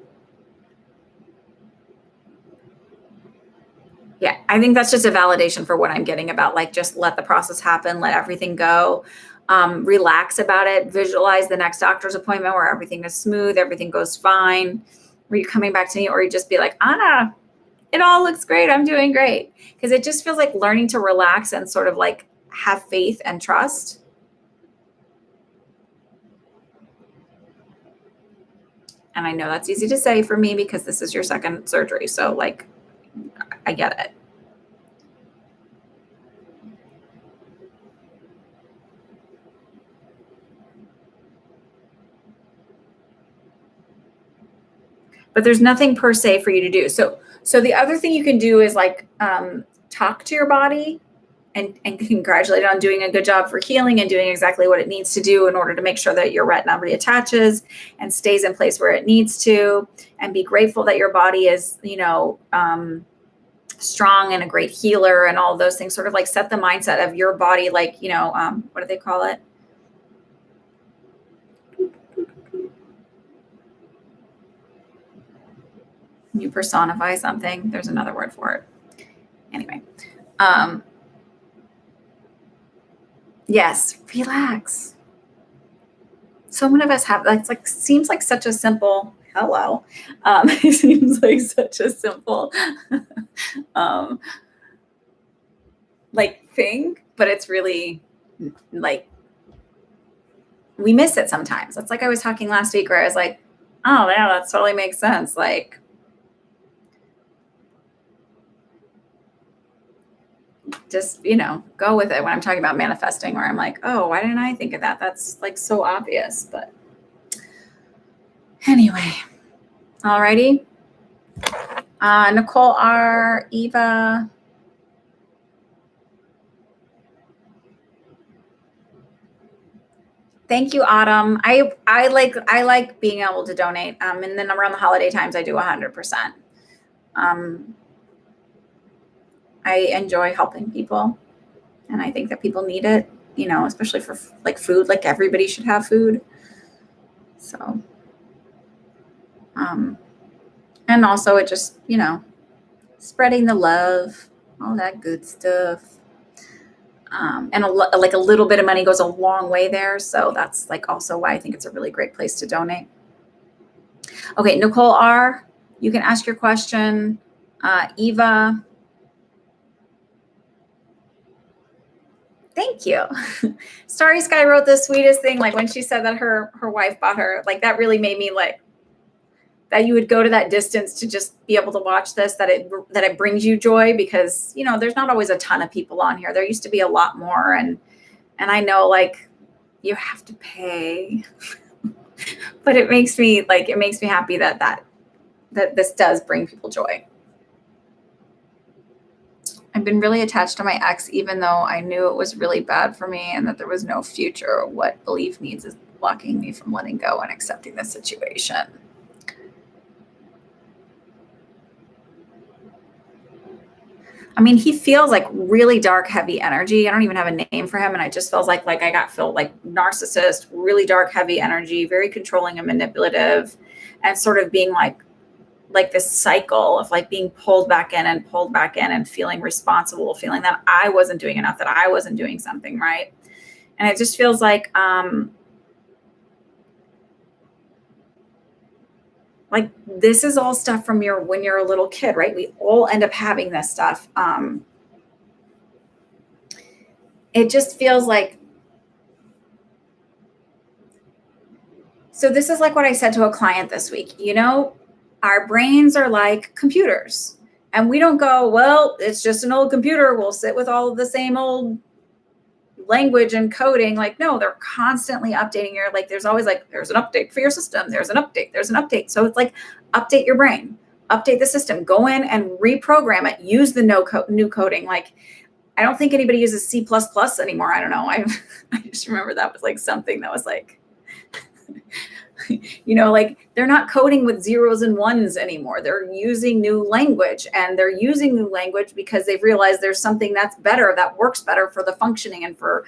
Yeah, I think that's just a validation for what I'm getting about, like, just let the process happen, let everything go, relax about it, visualize the next doctor's appointment where everything is smooth, everything goes fine. Were you coming back to me, or you just be like, Anna, it all looks great. I'm doing great. Because it just feels like learning to relax and sort of like have faith and trust. And I know that's easy to say for me because this is your second surgery. So like, I get it. But there's nothing per se for you to do. So the other thing you can do is like talk to your body and congratulate it on doing a good job for healing and doing exactly what it needs to do in order to make sure that your retina reattaches and stays in place where it needs to, and be grateful that your body is, strong and a great healer and all those things. Sort of like set the mindset of your body, like, what do they call it? You personify something. There's another word for it. Anyway. Yes, relax. So many of us have, that's like, seems like such a simple, hello. It seems like such a simple, like thing, but it's really like, we miss it sometimes. That's like I was talking last week where I was like, oh yeah, that totally makes sense. Like, just, go with it when I'm talking about manifesting, where I'm like, oh, why didn't I think of that? That's like so obvious. But anyway, alrighty. Nicole R, Eva. Thank you, Autumn. I like being able to donate. And then around the holiday times, I do 100%. I enjoy helping people, and I think that people need it, especially for like food. Like everybody should have food. So, and also it just, spreading the love, all that good stuff. And like a little bit of money goes a long way there. So that's like also why I think it's a really great place to donate. Okay, Nicole R, you can ask your question. Eva. Thank you. Starry Sky wrote the sweetest thing. Like when she said that her wife bought her, like that really made me like, that you would go to that distance to just be able to watch this, that it brings you joy, because, you know, there's not always a ton of people on here. There used to be a lot more. And I know, like, you have to pay, but it makes me happy that this does bring people joy. I've been really attached to my ex, even though I knew it was really bad for me and that there was no future. What belief needs is blocking me from letting go and accepting the situation. I mean, he feels like really dark, heavy energy. I don't even have a name for him. And it just feels like I feel like narcissist, really dark, heavy energy, very controlling and manipulative, and sort of being like this cycle of like being pulled back in and feeling responsible, feeling that I wasn't doing enough, that I wasn't doing something right. And it just feels like this is all stuff from when you're a little kid, right? We all end up having this stuff. It just feels like, so this is like what I said to a client this week. You know, our brains are like computers, and we don't go, well, it's just an old computer, we'll sit with all of the same old language and coding. Like, no, they're constantly updating there's always there's an update for your system, there's an update. So it's like, update your brain, update the system, go in and reprogram it, use the new coding. Like, I don't think anybody uses C++ anymore. I don't know. I just remember that was like something that was like, you know, like, they're not coding with zeros and ones anymore. They're using new language, and they're using new language because they've realized there's something that's better, that works better for the functioning and for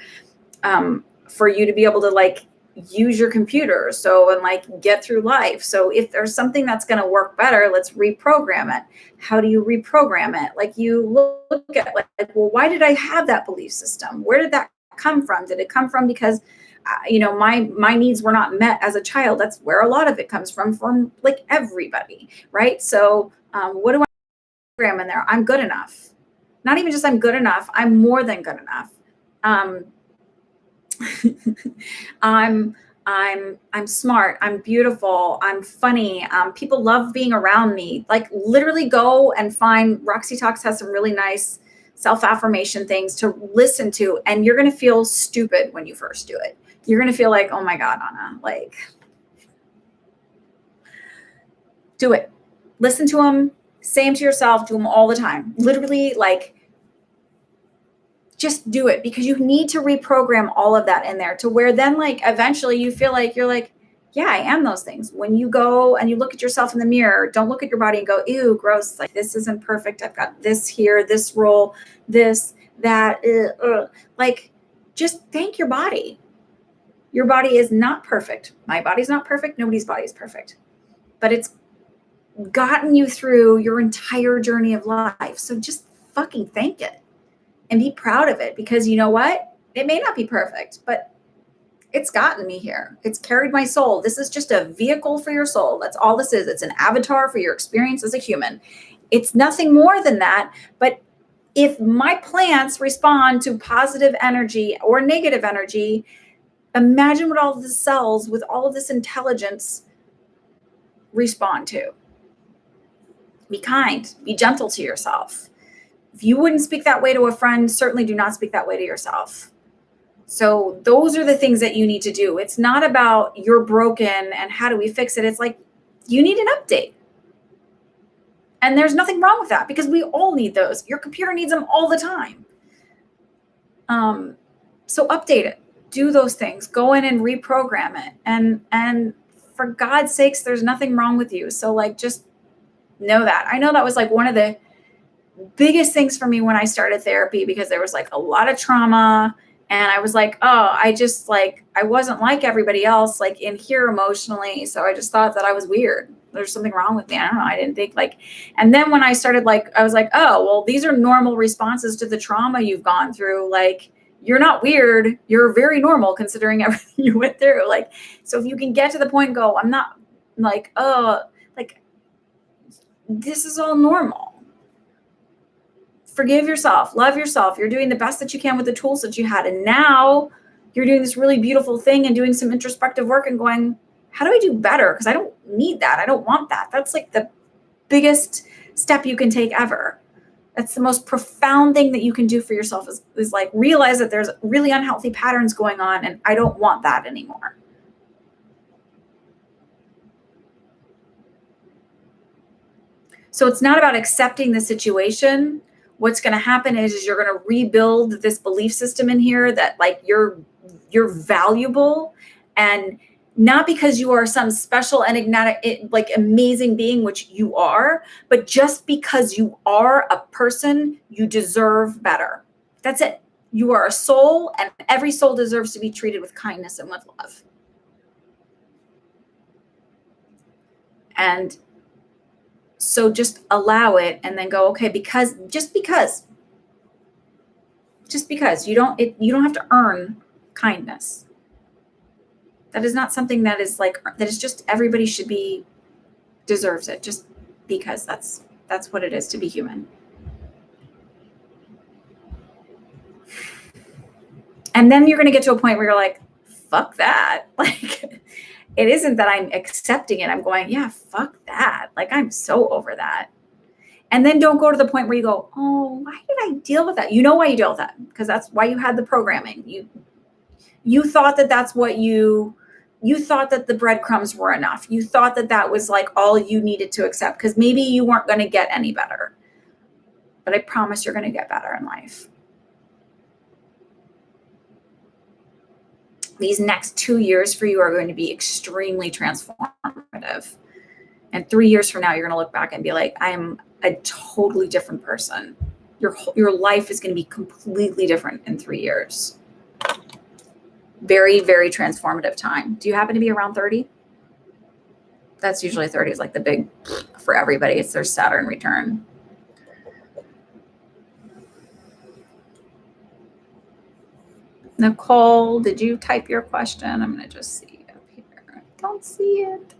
you to be able to like use your computer. So, and like get through life. So if there's something that's going to work better, let's reprogram it. How do you reprogram it? Like, you look at like, well, why did I have that belief system? Where did that come from? Did it come from because you know, my needs were not met as a child? That's where a lot of it comes from like everybody, right? So what do I program in there? I'm good enough. Not even just I'm good enough, I'm more than good enough. I'm smart, I'm beautiful, I'm funny. People love being around me. Like, literally go and find, Roxy Talks has some really nice self-affirmation things to listen to, and you're going to feel stupid when you first do it. You're going to feel like, oh my God, Anna, like, do it. Listen to them, say them to yourself, do them all the time. Literally, like, just do it, because you need to reprogram all of that in there to where then, like, eventually you feel like you're like, yeah, I am those things. When you go and you look at yourself in the mirror, don't look at your body and go, ew, gross. Like, this isn't perfect. I've got this here, this role, this, that, like, just thank your body. Your body is not perfect. My body's not perfect. Nobody's body is perfect, but it's gotten you through your entire journey of life. So just fucking thank it and be proud of it, because you know what? It may not be perfect, but it's gotten me here. It's carried my soul. This is just a vehicle for your soul. That's all this is. It's an avatar for your experience as a human. It's nothing more than that. But if my plants respond to positive energy or negative energy, imagine what all of the cells with all of this intelligence respond to. Be kind, be gentle to yourself. If you wouldn't speak that way to a friend, certainly do not speak that way to yourself. So those are the things that you need to do. It's not about you're broken and how do we fix it. It's like, you need an update. And there's nothing wrong with that, because we all need those. Your computer needs them all the time. So update it. Do those things. Go in and reprogram it. And for God's sakes, there's nothing wrong with you. So like, just know that. I know that was like one of the biggest things for me when I started therapy, because there was like a lot of trauma. And I was like, oh, I wasn't like everybody else, like in here emotionally. So I just thought that I was weird. There's something wrong with me. I don't know. I didn't think like, and then when I started, like, I was like, oh, well, these are normal responses to the trauma you've gone through. Like, you're not weird. You're very normal considering everything you went through. Like, so if you can get to the point and go, I'm not like, oh, like, this is all normal. Forgive yourself, love yourself. You're doing the best that you can with the tools that you had. And now you're doing this really beautiful thing and doing some introspective work and going, how do I do better? Because I don't need that. I don't want that. That's like the biggest step you can take ever. That's the most profound thing that you can do for yourself is like realize that there's really unhealthy patterns going on and I don't want that anymore. So it's not about accepting the situation. What's going to happen is you're going to rebuild this belief system in here that like you're valuable, and not because you are some special enigmatic, like amazing being, which you are, but just because you are a person, you deserve better. That's it. You are a soul, and every soul deserves to be treated with kindness and with love. And so just allow it and then go, okay, because you don't have to earn kindness. That is not something that is like, that is just everybody deserves it just because that's what it is to be human. And then you're going to get to a point where you're like, fuck that. Like, it isn't that I'm accepting it. I'm going, yeah, fuck that. Like, I'm so over that. And then don't go to the point where you go, oh, why did I deal with that? You know why you deal with that, because that's why you had the programming. You thought that that's what you thought that the breadcrumbs were enough. You thought that that was like all you needed to accept because maybe you weren't going to get any better. But I promise you're going to get better in life. These next 2 years for you are going to be extremely transformative. And 3 years from now, you're going to look back and be like, I'm a totally different person. Your life is going to be completely different in 3 years. Very, very transformative time. Do you happen to be around 30? That's usually 30 is like the big for everybody. It's their Saturn return. Nicole, did you type your question? I'm going to just see up here. I don't see it.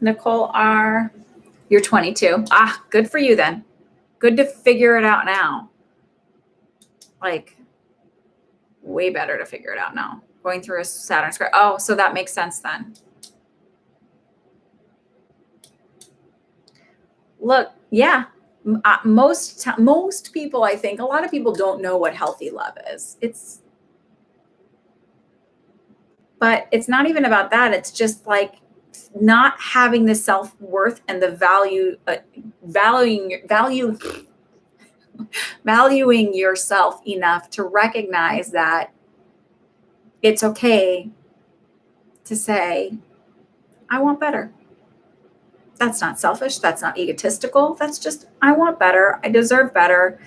Nicole R., you're 22. Ah, good for you then. Good to figure it out now. Like, way better to figure it out now. Going through a Saturn square. Oh, so that makes sense then. Look, yeah. Most people, I think, a lot of people don't know what healthy love is. But it's not even about that. It's just like not having the self-worth and the valuing yourself enough to recognize that it's okay to say, I want better. That's not selfish. That's not egotistical. That's just, I want better. I deserve better.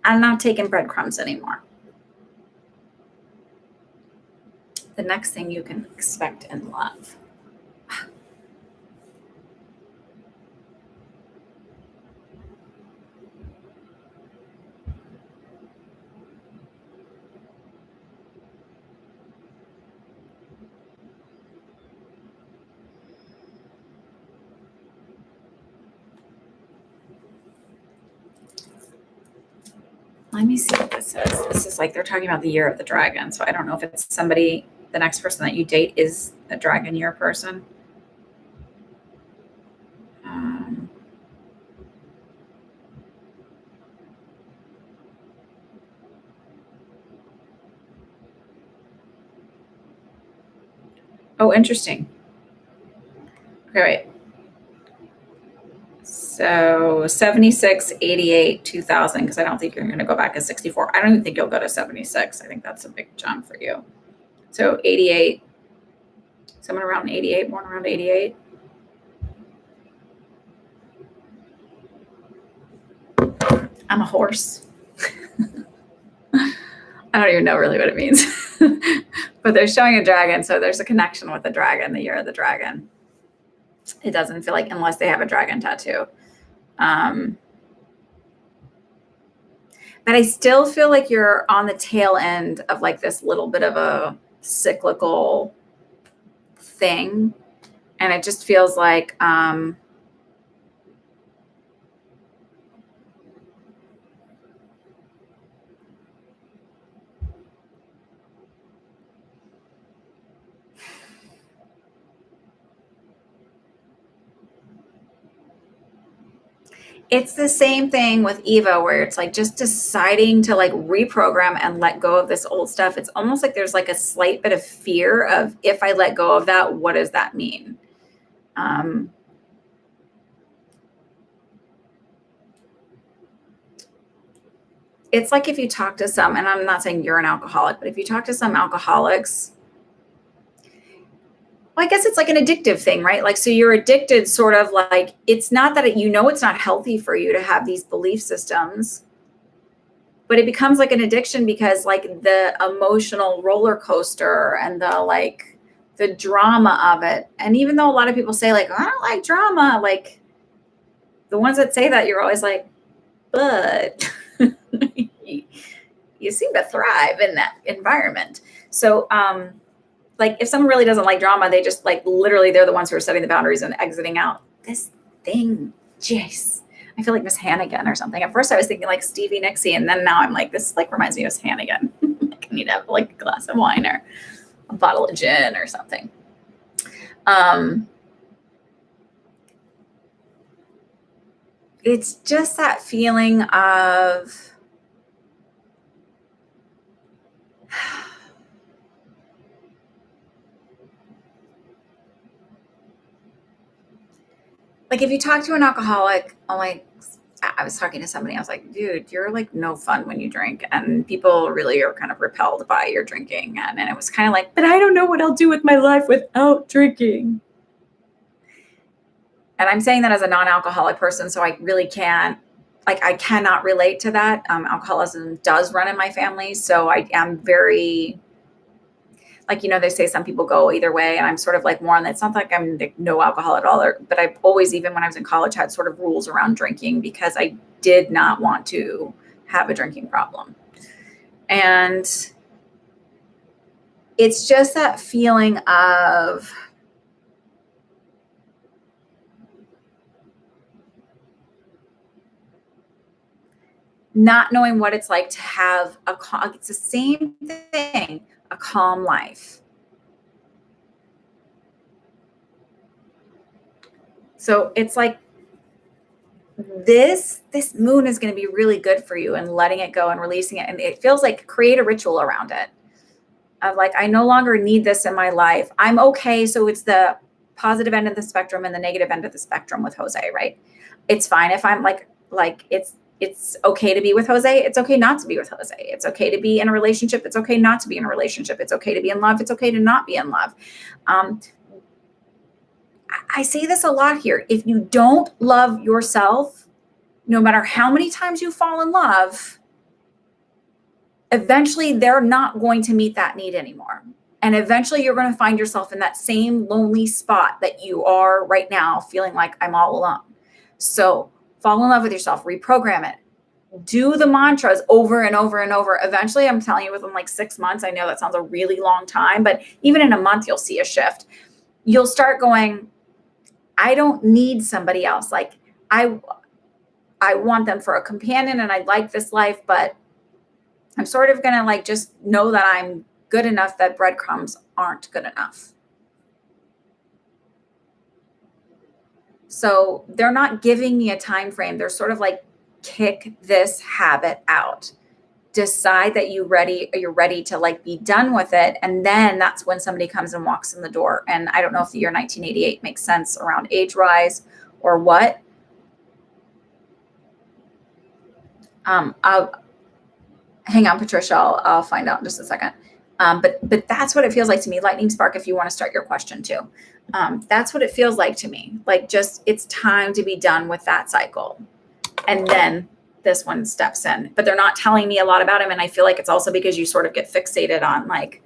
I'm not taking breadcrumbs anymore. The next thing you can expect in love. Let me see what this is. This is like they're talking about the year of the dragon. So I don't know if it's somebody, the next person that you date is a dragon year person. Oh, interesting. Okay, wait. So 76, 88, 2000, because I don't think you're going to go back to 64. I don't even think you'll go to 76. I think that's a big jump for you. So 88, someone around 88, born around 88. I'm a horse. I don't even know really what it means. But they're showing a dragon, so there's a connection with the dragon, the year of the dragon. It doesn't feel like, unless they have a dragon tattoo. But I still feel like you're on the tail end of like this little bit of a cyclical thing. And it just feels like, It's the same thing with Eva, where it's like just deciding to like reprogram and let go of this old stuff. It's almost like there's like a slight bit of fear of, if I let go of that, what does that mean? It's like if you talk to some, and I'm not saying you're an alcoholic, but if you talk to some alcoholics, well, I guess it's like an addictive thing, right? Like, so you're addicted, sort of like, it's not that it's not healthy for you to have these belief systems, but it becomes like an addiction because like the emotional roller coaster and the drama of it. And even though a lot of people say like, I don't like drama, like the ones that say that, you're always like, but you seem to thrive in that environment. So, like if someone really doesn't like drama, they just like literally they're the ones who are setting the boundaries and exiting out. This thing, jeez. I feel like Miss Hannigan or something. At first I was thinking like Stevie Nicks, and then now I'm like, this like reminds me of Miss Hannigan. Like I need to have like a glass of wine or a bottle of gin or something. It's just that feeling of like if you talk to an alcoholic, I was talking to somebody, I was like, dude, you're like no fun when you drink. And people really are kind of repelled by your drinking. And it was kind of like, but I don't know what I'll do with my life without drinking. And I'm saying that as a non-alcoholic person, so I really I cannot relate to that. Alcoholism does run in my family. So I am very, like, they say some people go either way. And I'm sort of like more on that. It's not like I'm like no alcohol at all. But I've always, even when I was in college, had sort of rules around drinking because I did not want to have a drinking problem. And it's just that feeling of not knowing what it's like to have it's the same thing, a calm life. So it's like this moon is going to be really good for you, and letting it go and releasing it. And it feels like create a ritual around it of like, I no longer need this in my life. I'm okay. So it's the positive end of the spectrum and the negative end of the spectrum with Jose, right? It's fine if I'm like it's okay to be with Jose. It's okay not to be with Jose. It's okay to be in a relationship. It's okay not to be in a relationship. It's okay to be in love. It's okay to not be in love. I say this a lot here. If you don't love yourself, no matter how many times you fall in love, eventually they're not going to meet that need anymore. And eventually you're going to find yourself in that same lonely spot that you are right now, feeling like I'm all alone. So fall in love with yourself, reprogram it, do the mantras over and over and over. Eventually, I'm telling you, within like 6 months, I know that sounds a really long time, but even in a month, you'll see a shift. You'll start going, I don't need somebody else. Like I want them for a companion and I like this life, but I'm sort of going to like just know that I'm good enough that breadcrumbs aren't good enough. So they're not giving me a time frame. They're sort of like, kick this habit out. Decide that you're ready to like be done with it. And then that's when somebody comes and walks in the door. And I don't know if the year 1988 makes sense around age rise or what. I'll hang on, Patricia. I'll find out in just a second. But that's what it feels like to me. Lightning spark, if you want to start your question too. That's what it feels like to me. Like just, it's time to be done with that cycle. And then this one steps in, but they're not telling me a lot about him. And I feel like it's also because you sort of get fixated on like,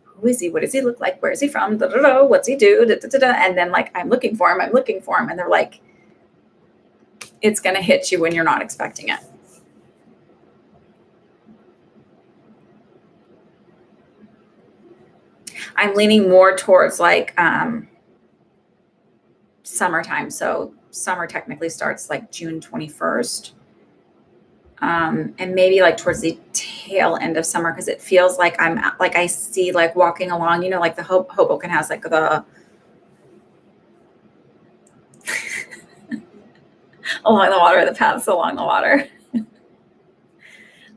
who is he? What does he look like? Where is he from? What's he do? And then like, I'm looking for him. And they're like, it's going to hit you when you're not expecting it. I'm leaning more towards like summertime. So summer technically starts like June 21st. And maybe like towards the tail end of summer, because it feels like I see like walking along, like the Hoboken has like the along the water, the paths along the water.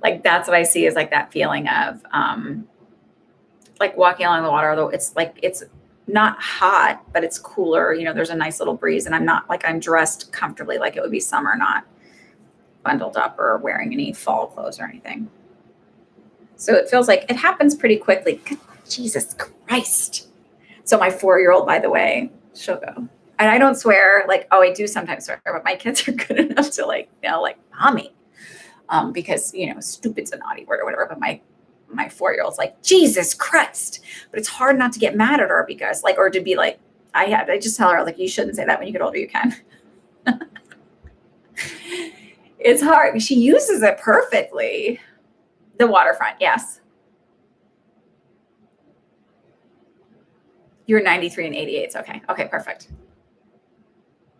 Like that's what I see is like that feeling of like walking along the water, although it's like it's not hot, but it's cooler. You know, there's a nice little breeze, and I'm not like I'm dressed comfortably like it would be summer, not bundled up or wearing any fall clothes or anything. So it feels like it happens pretty quickly. Jesus Christ. So my 4-year-old, by the way, she'll go. And I don't swear, like, oh, I do sometimes swear, but my kids are good enough to like, you know, like mommy. Because, you know, stupid's a naughty word or whatever. But my 4-year-old's like, Jesus Christ. But it's hard not to get mad at her because like, or to be like, I just tell her like, you shouldn't say that when you get older, you can. It's hard. She uses it perfectly. The waterfront. Yes. You're 93 and 88. Okay. Okay. Perfect.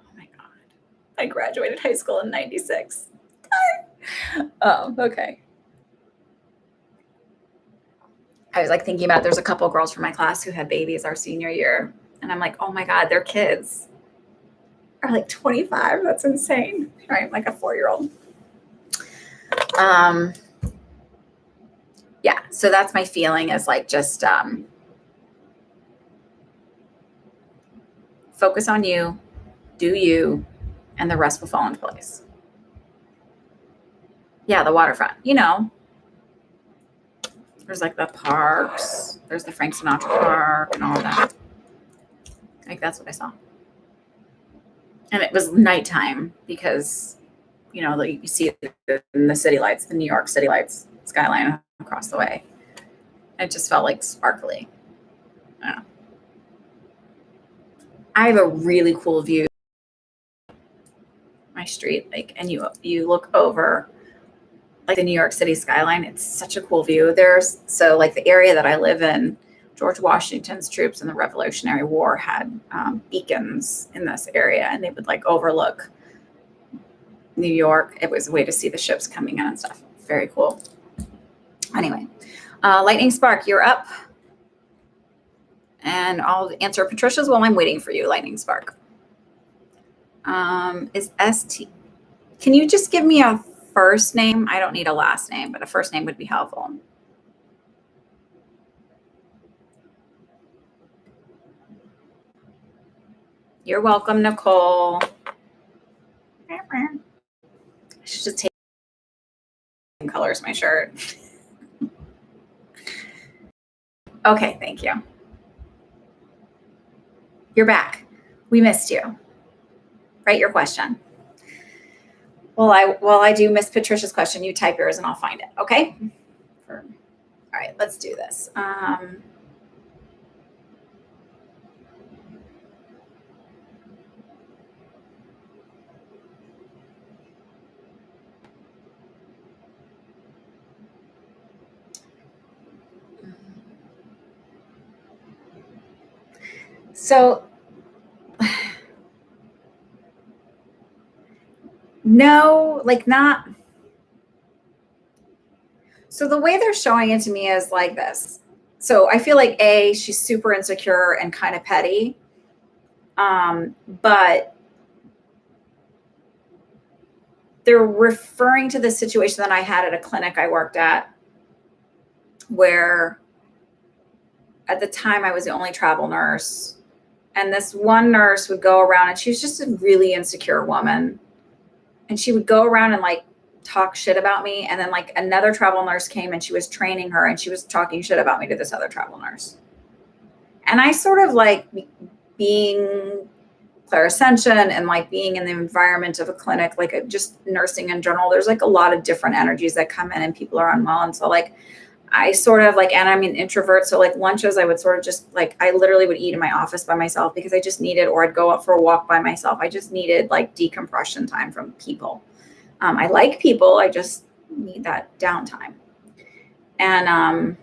Oh my God. I graduated high school in 96. Oh, okay. I was like thinking about there's a couple girls from my class who had babies our senior year. And I'm like, oh my God, their kids are like 25. That's insane. Right? Like a 4-year-old. Yeah. So that's my feeling is like just focus on you, do you, and the rest will fall into place. Yeah, the waterfront. You know, there's like the parks, there's the Frank Sinatra Park and all of that. Like that's what I saw. And it was nighttime because, you know, like you see the city lights, the New York city lights, skyline across the way. It just felt like sparkly. I don't know. I have a really cool view my street, like, and you look over like the New York City skyline. It's such a cool view. There's so like the area that I live in, George Washington's troops in the Revolutionary War had beacons in this area, and they would like overlook New York. It was a way to see the ships coming in and stuff. Very cool. Anyway, Lightning Spark, you're up. And I'll answer Patricia's while I'm waiting for you, Lightning Spark. Is ST. Can you just give me a first name? I don't need a last name, but a first name would be helpful. You're welcome, Nicole. I should just take colors my shirt. Okay, thank you. You're back. We missed you. Write your question. Well, I do miss Patricia's question. You type yours and I'll find it. Okay. All right, let's do this. So no, like not. So the way they're showing it to me is like this. So I feel like she's super insecure and kind of petty. But they're referring to the situation that I had at a clinic I worked at where at the time I was the only travel nurse. And this one nurse would go around and she was just a really insecure woman. And she would go around and like talk shit about me. And then like another travel nurse came and she was training her and she was talking shit about me to this other travel nurse. And I sort of like being clairsentient and like being in the environment of a clinic, like just nursing in general, there's like a lot of different energies that come in and people are unwell. And so like, I sort of like, and I'm an introvert. So like lunches, I would sort of just like, I literally would eat in my office by myself because I just needed, or I'd go out for a walk by myself. I just needed like decompression time from people. I like people. I just need that downtime. And I'm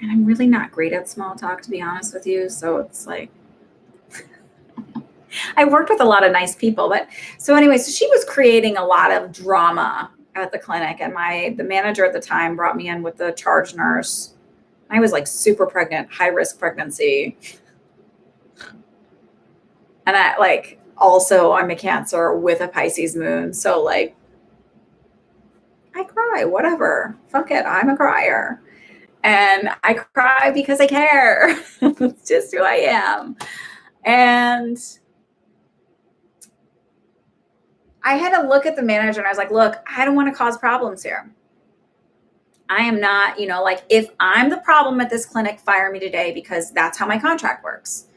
really not great at small talk, to be honest with you. So it's like, I worked with a lot of nice people, but so anyway, so she was creating a lot of drama at the clinic, and the manager at the time brought me in with the charge nurse. I was like super pregnant, high risk pregnancy. And I like, also I'm a Cancer with a Pisces moon. So like, I cry, whatever. Fuck it. I'm a crier. And I cry because I care. It's just who I am. And I had to look at the manager and I was like, look, I don't want to cause problems here. I am not, like if I'm the problem at this clinic, fire me today because that's how my contract works.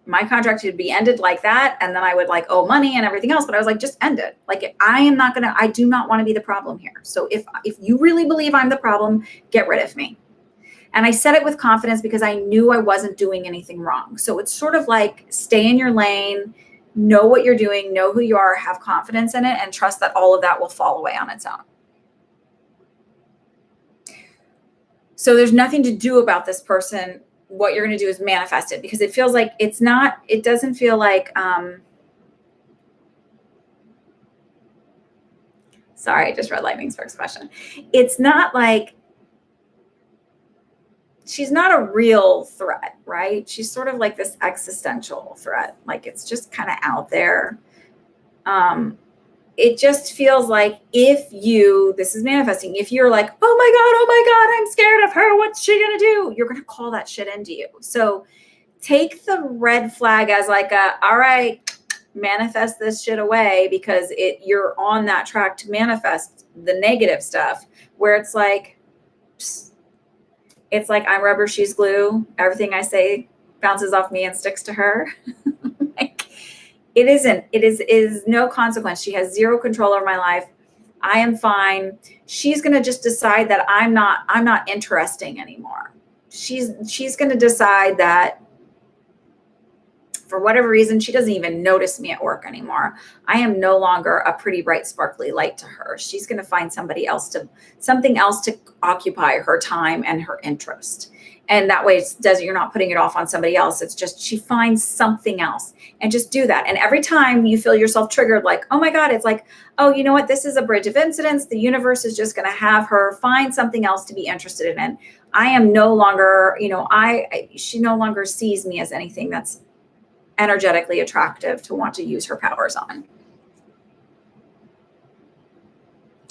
My contract would be ended like that. And then I would like owe money and everything else. But I was like, just end it. Like I do not want to be the problem here. So if you really believe I'm the problem, get rid of me. And I said it with confidence because I knew I wasn't doing anything wrong. So it's sort of like stay in your lane, know what you're doing, know who you are, have confidence in it, and trust that all of that will fall away on its own. So there's nothing to do about this person. What you're going to do is manifest it because it feels like it doesn't feel like, sorry, I just read Lightning Sparks question. It's not like, she's not a real threat, right? She's sort of like this existential threat. Like it's just kind of out there. It just feels like this is manifesting, if you're like, oh my God, I'm scared of her. What's she going to do? You're going to call that shit into you. So take the red flag as like all right, manifest this shit away because you're on that track to manifest the negative stuff where it's like I'm rubber, she's glue. Everything I say bounces off me and sticks to her. Like, it isn't. It is no consequence. She has zero control over my life. I am fine. She's going to just decide that I'm not interesting anymore. She's going to decide that for whatever reason, she doesn't even notice me at work anymore. I am no longer a pretty, bright, sparkly light to her. She's going to find something else to occupy her time and her interest. And that way you're not putting it off on somebody else. It's just, she finds something else and just do that. And every time you feel yourself triggered, like, oh my God, it's like, oh, you know what? This is a bridge of incidents. The universe is just going to have her find something else to be interested in. I am no longer, she no longer sees me as anything that's energetically attractive to want to use her powers on.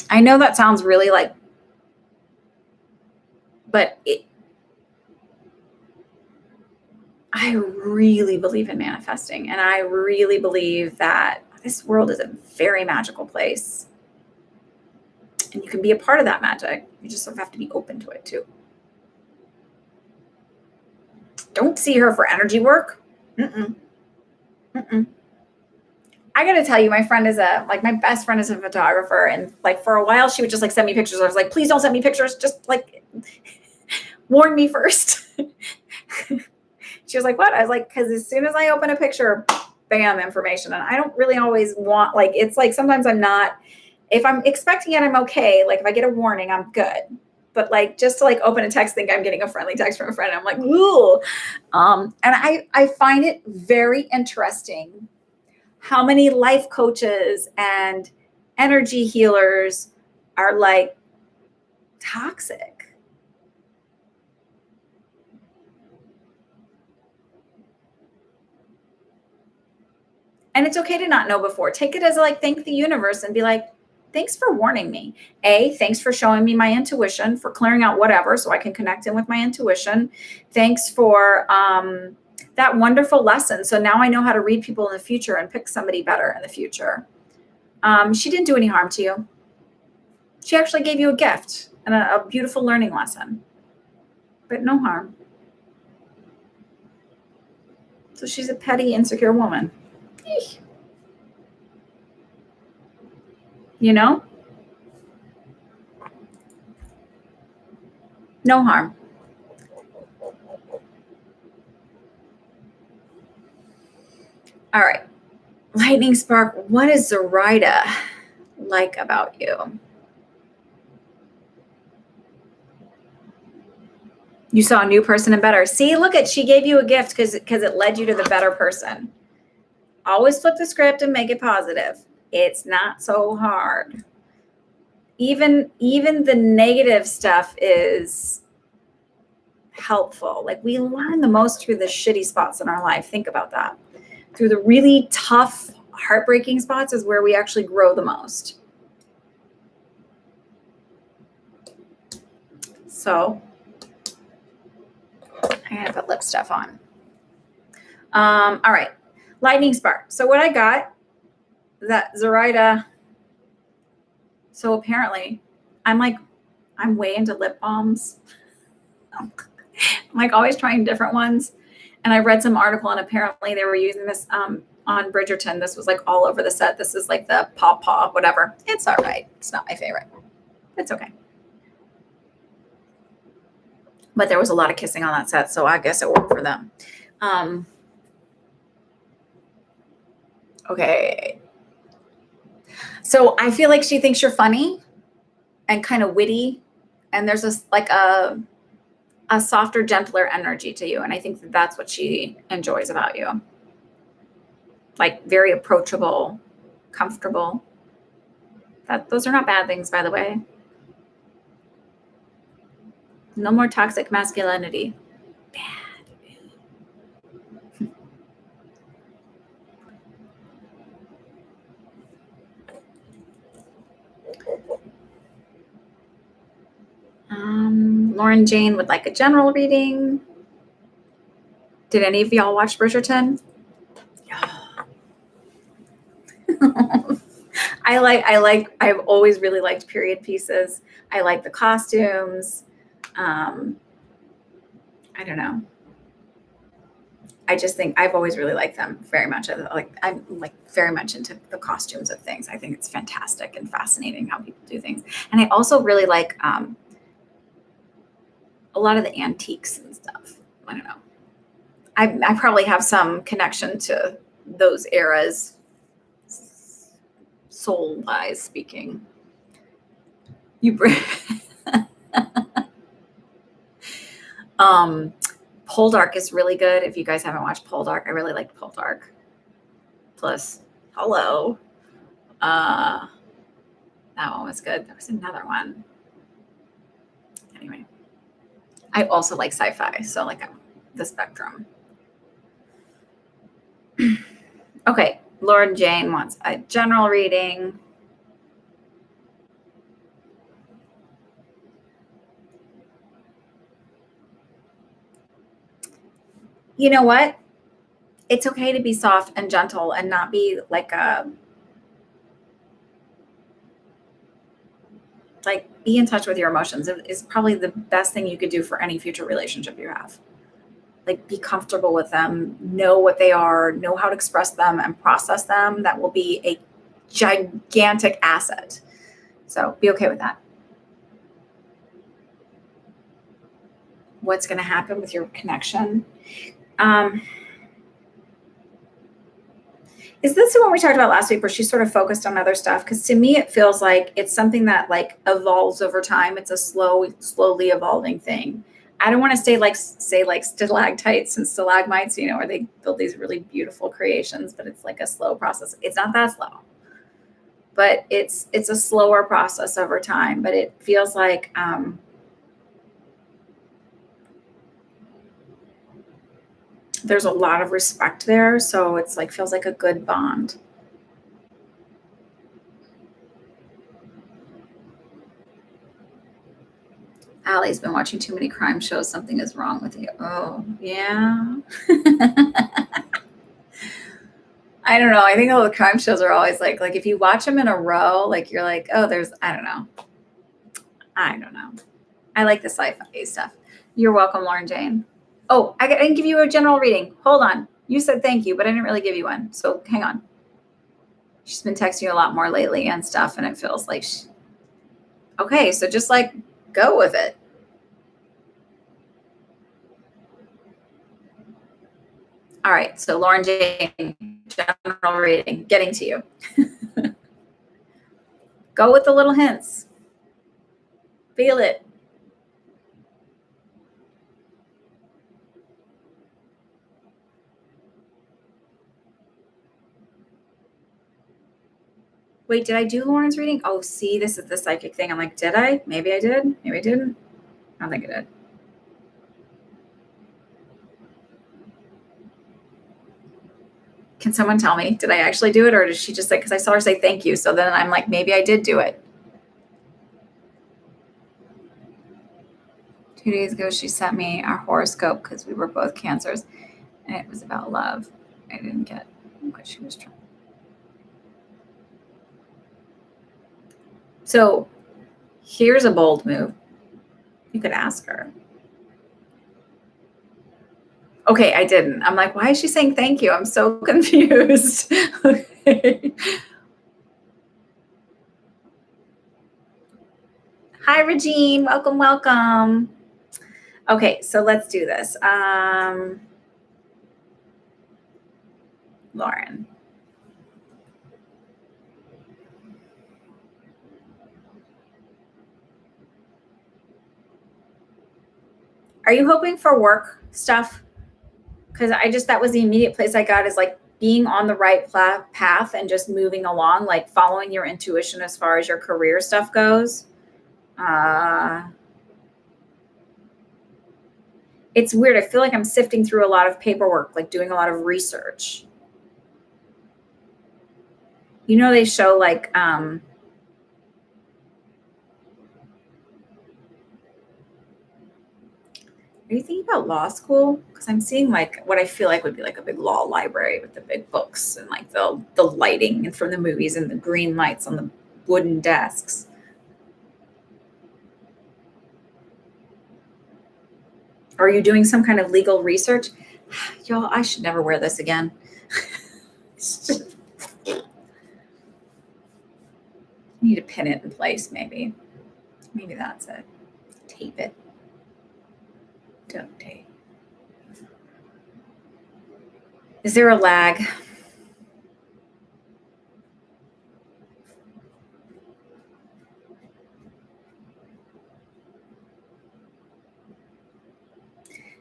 I know that sounds really like, but I really believe in manifesting, and I really believe that this world is a very magical place, and you can be a part of that magic. You just have to be open to it too. Don't see her for energy work. I got to tell you, my friend my best friend is a photographer. And like for a while, she would just like send me pictures. I was like, please don't send me pictures. Just like warn me first. She was like, what? I was like, because as soon as I open a picture, bam, information. And I don't really always want, like, it's like, sometimes if I'm expecting it, I'm okay. Like if I get a warning, I'm good. But like, just to like open a text, think I'm getting a friendly text from a friend. I'm like, ooh. And I find it very interesting how many life coaches and energy healers are like toxic. And it's okay to not know before. Take it as like, thank the universe and be like, thanks for warning me. Thanks for showing me my intuition, for clearing out whatever so I can connect in with my intuition. Thanks for that wonderful lesson. So now I know how to read people in the future and pick somebody better in the future. She didn't do any harm to you. She actually gave you a gift and a beautiful learning lesson, but no harm. So she's a petty, insecure woman. You know? No harm. All right. Lightning Spark, what is Zoraida like about you? You saw a new person and better. See, look at, she gave you a gift because it led you to the better person. Always flip the script and make it positive. It's not so hard. Even the negative stuff is helpful. Like we learn the most through the shitty spots in our life. Think about that. through the really tough, heartbreaking spots is where we actually grow the most. So I gotta put lip stuff on. All right, lightning spark. So what I got, that Zoraida. So apparently, I'm way into lip balms. I'm like always trying different ones. And I read some article, and apparently they were using this on Bridgerton. This was like all over the set. This is like the paw, whatever. It's all right. It's not my favorite. It's okay. But there was a lot of kissing on that set, so I guess it worked for them. Okay. So I feel like she thinks you're funny and kind of witty, and there's this like a softer, gentler energy to you, and I think that's what she enjoys about you. Like very approachable, comfortable. Those are not bad things, by the way. No more toxic masculinity. Bad. Lauren Jane would like a general reading. Did any of y'all watch Bridgerton? I've always really liked period pieces. I like the costumes. I don't know. I just think I've always really liked them very much. I'm like very much into the costumes of things. I think it's fantastic and fascinating how people do things. And I also really like a lot of the antiques and stuff. I don't know. I probably have some connection to those eras, soul-wise speaking. Poldark is really good. If you guys haven't watched Poldark, I really liked Poldark. Plus, hello. That one was good. There was another one. Anyway, I also like sci-fi, so like the spectrum. Okay, Lauren Jane wants a general reading. You know what? It's okay to be soft and gentle and not be like be in touch with your emotions. It's probably the best thing you could do for any future relationship you have. Like be comfortable with them, know what they are, know how to express them and process them. That will be a gigantic asset. So be okay with that. What's going to happen with your connection? Is this the one we talked about last week where she's sort of focused on other stuff? Because to me, it feels like it's something that like evolves over time. It's a slowly evolving thing. I don't want to say like stalactites and stalagmites, where they build these really beautiful creations, but it's like a slow process. It's not that slow, but it's a slower process over time. But it feels like there's a lot of respect there. So it's like, feels like a good bond. Allie's been watching too many crime shows. Something is wrong with you. Oh, yeah. I don't know. I think all the crime shows are always like if you watch them in a row, like you're like, oh, I don't know. I like the sci-fi stuff. You're welcome, Lauren Jane. Oh, I didn't give you a general reading. Hold on. You said thank you, but I didn't really give you one. So hang on. She's been texting you a lot more lately and stuff, and it feels like okay, so just like go with it. All right, so Lauren Jane, general reading, getting to you. Go with the little hints. Feel it. Wait, did I do Lauren's reading? Oh, see, this is the psychic thing. I'm like, did I? Maybe I did. Maybe I didn't. I don't think I did. Can someone tell me, did I actually do it? Or did she just say, because I saw her say thank you. So then I'm like, maybe I did do it. 2 days ago, she sent me our horoscope because we were both Cancers, and it was about love. I didn't get what she was trying. So here's a bold move. You could ask her. Okay, I didn't. I'm like, why is she saying thank you? I'm so confused. Okay. Hi, Regine. Welcome, welcome. Okay, so let's do this. Lauren. Are you hoping for work stuff? Because that was the immediate place I got, is like being on the right path and just moving along, like following your intuition as far as your career stuff goes. It's weird. I feel like I'm sifting through a lot of paperwork, like doing a lot of research. You know, they show like, are you thinking about law school? Because I'm seeing like what I feel like would be like a big law library with the big books and like the lighting and from the movies and the green lights on the wooden desks. Are you doing some kind of legal research? Y'all, I should never wear this again. Need to pin it in place, maybe. Maybe that's it. Tape it. Duct tape. Is there a lag?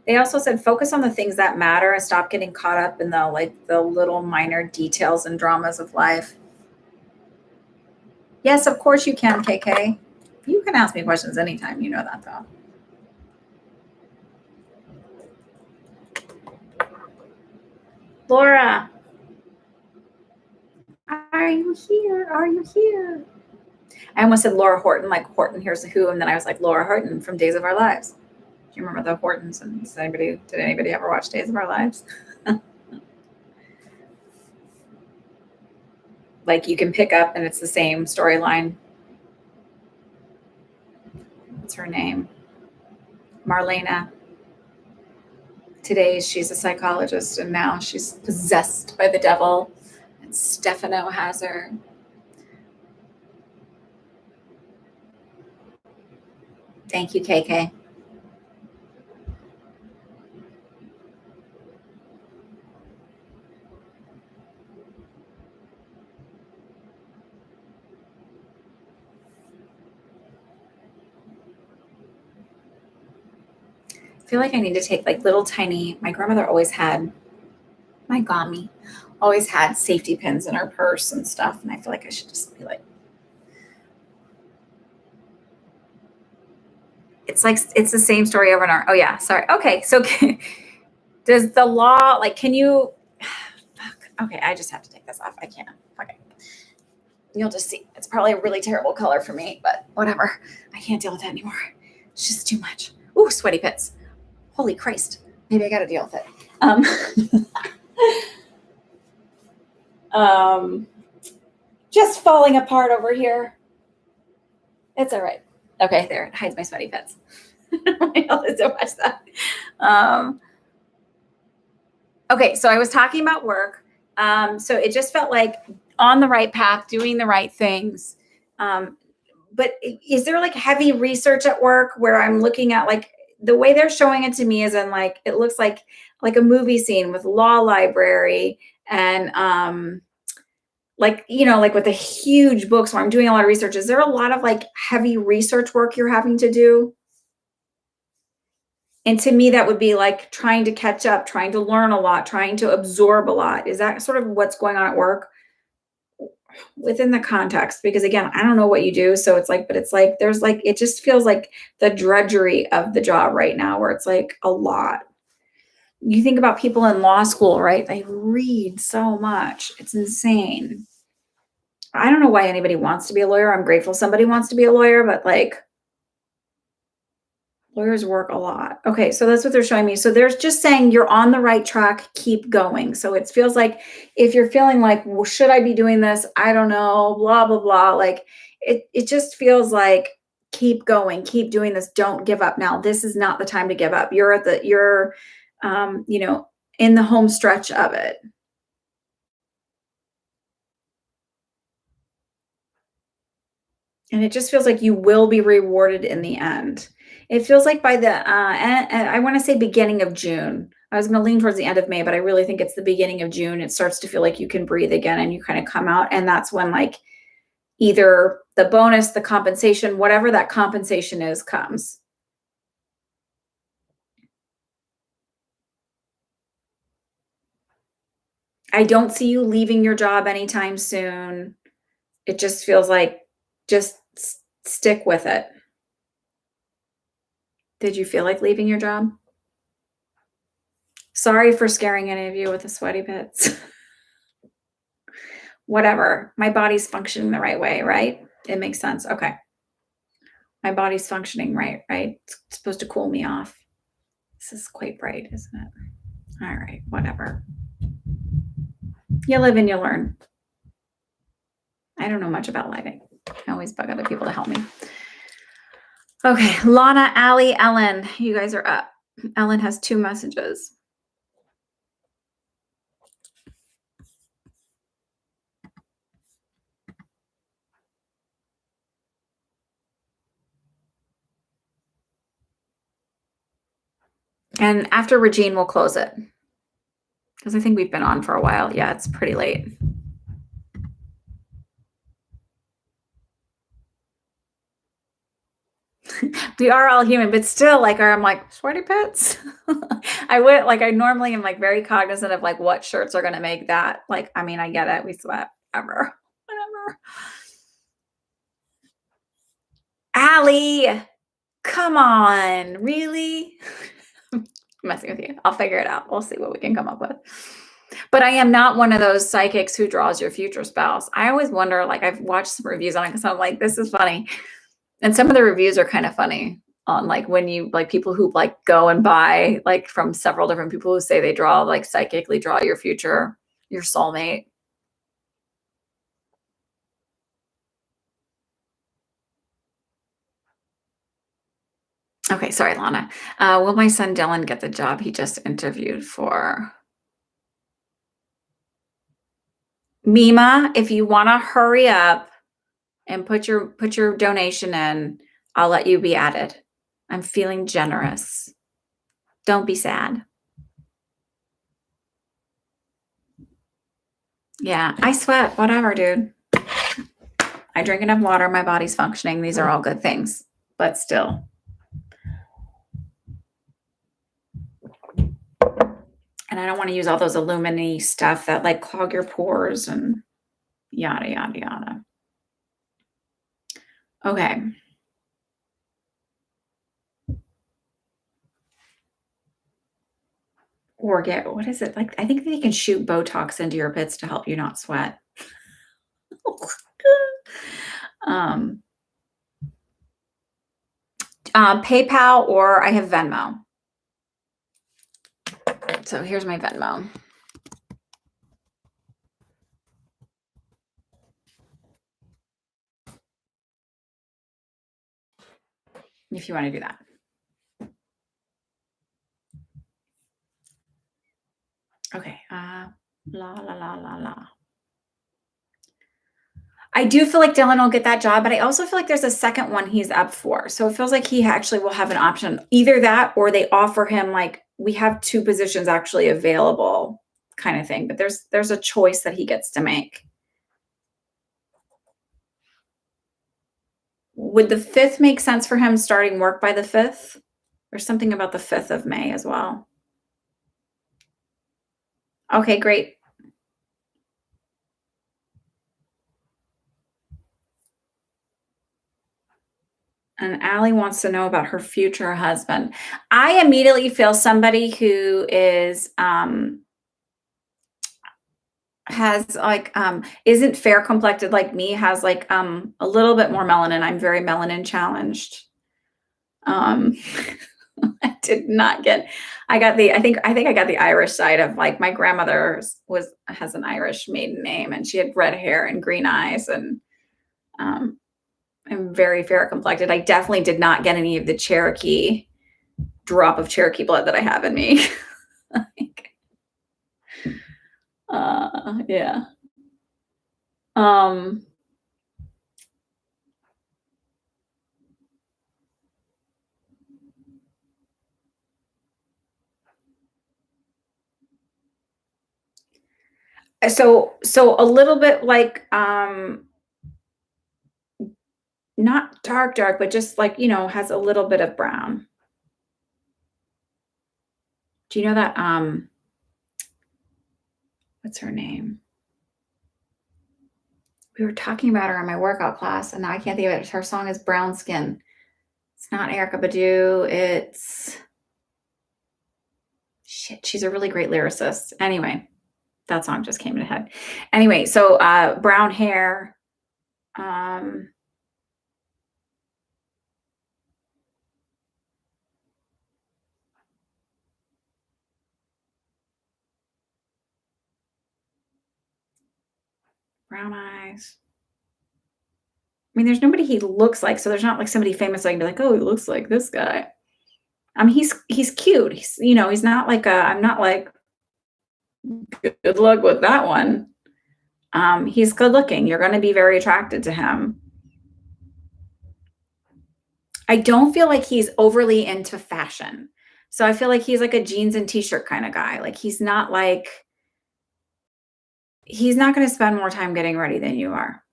They also said focus on the things that matter and stop getting caught up in the little minor details and dramas of life. Yes, of course you can, KK. You can ask me questions anytime. You know that, though. Laura, are you here? Are you here? I almost said Laura Horton, like Horton Hears the Who, and then I was like Laura Horton from Days of Our Lives. Do you remember the Hortons? And did anybody ever watch Days of Our Lives? Like you can pick up and it's the same storyline. What's her name? Marlena. Today she's a psychologist and now she's possessed by the devil. And Stefano has her. Thank you, KK. I feel like I need to take like little tiny, my grandmother always had, my Gami always had safety pins in her purse and stuff. And I feel like I should just be like, it's like, it's the same story over and over. Oh yeah, sorry. Okay. So does the law, like, can you, okay, I just have to take this off. I can't. Okay. You'll just see. It's probably a really terrible color for me, but whatever. I can't deal with it anymore. It's just too much. Ooh, sweaty pits. Holy Christ. Maybe I got to deal with it. Just falling apart over here. It's all right. Okay, there. It hides my sweaty pits. I'll just watch that. Okay, so I was talking about work. So it just felt like on the right path, doing the right things. But is there like heavy research at work where I'm looking at like the way they're showing it to me is in like, it looks like a movie scene with law library and like, you know, like with the huge books where I'm doing a lot of research. Is there a lot of like heavy research work you're having to do? And to me, that would be like trying to catch up, trying to learn a lot, trying to absorb a lot. Is that sort of what's going on at work within the context? Because again, I don't know what you do. So it's like, but it's like, there's like, it just feels like the drudgery of the job right now where it's like a lot. You think about people in law school, right? They read so much. It's insane. I don't know why anybody wants to be a lawyer. I'm grateful somebody wants to be a lawyer, but like lawyers work a lot. Okay, so that's what they're showing me. So they're just saying you're on the right track, keep going. So it feels like if you're feeling like, well, should I be doing this? I don't know, blah, blah, blah. Like it just feels like keep going, keep doing this. Don't give up now. This is not the time to give up. You're in the home stretch of it. And it just feels like you will be rewarded in the end. It feels like by the I want to say beginning of June. I was going to lean towards the end of May, but I really think it's the beginning of June. It starts to feel like you can breathe again and you kind of come out. And that's when like either the bonus, the compensation, whatever that compensation is, comes. I don't see you leaving your job anytime soon. It just feels like just stick with it. Did you feel like leaving your job? Sorry for scaring any of you with the sweaty pits. Whatever. My body's functioning the right way, right? It makes sense. Okay. My body's functioning right? It's supposed to cool me off. This is quite bright, isn't it? All right, whatever. You live and you learn. I don't know much about lighting. I always bug other people to help me. Okay, Lana, Allie, Ellen, you guys are up. Ellen has 2 messages. And after Regine, we'll close it. Because I think we've been on for a while. Yeah, it's pretty late. We are all human, but still, like, I'm like, sweaty pits. I normally am like very cognizant of like what shirts are going to make that. Like, I mean, I get it. We sweat whatever. Allie, come on. Really? I'm messing with you. I'll figure it out. We'll see what we can come up with. But I am not one of those psychics who draws your future spouse. I always wonder, like, I've watched some reviews on it because I'm like, this is funny. And some of the reviews are kind of funny on like when you like people who like go and buy like from several different people who say they draw like psychically draw your future, your soulmate. Okay, sorry, Lana. Will my son Dylan get the job he just interviewed for? Mima, if you want to hurry up and put your donation in, I'll let you be added. I'm feeling generous. Don't be sad. Yeah, I sweat. Whatever, dude. I drink enough water. My body's functioning. These are all good things, but still. And I don't want to use all those Illumini stuff that like clog your pores and yada, yada, yada. Okay. Or get, what is it? Like, I think they can shoot Botox into your pits to help you not sweat. PayPal or I have Venmo. So here's my Venmo. If you want to do that. Okay. La, la, la, la, la. I do feel like Dylan will get that job, but I also feel like there's a second one he's up for. So it feels like he actually will have an option. Either that or they offer him like, we have 2 positions actually available kind of thing. But there's a choice that he gets to make. Would the 5th make sense for him starting work by the 5th? There's something about the 5th of May as well. Okay, great. And Allie wants to know about her future husband. I immediately feel somebody who is has like isn't fair complected like me, has like a little bit more melanin. I'm very melanin challenged. Um I did not get I think I got the Irish side of like my grandmother has an Irish maiden name and she had red hair and green eyes and um I'm very fair complected. I definitely did not get any of the Cherokee drop of Cherokee blood that I have in me. Like, yeah. Um, so a little bit like not dark dark, but just like, has a little bit of brown. Do you know that what's her name? We were talking about her in my workout class and now I can't think of it. Her song is Brown Skin. It's not Erica Badu. It's shit. She's a really great lyricist. Anyway, that song just came in head. Anyway, so brown hair. Um, brown eyes. I mean, there's nobody he looks like, so there's not like somebody famous I can be like, oh, he looks like this guy. I mean, he's cute. He's not like I'm not like good luck with that one. He's good looking. You're going to be very attracted to him. I don't feel like he's overly into fashion. So I feel like he's like a jeans and t-shirt kind of guy. Like he's not going to spend more time getting ready than you are.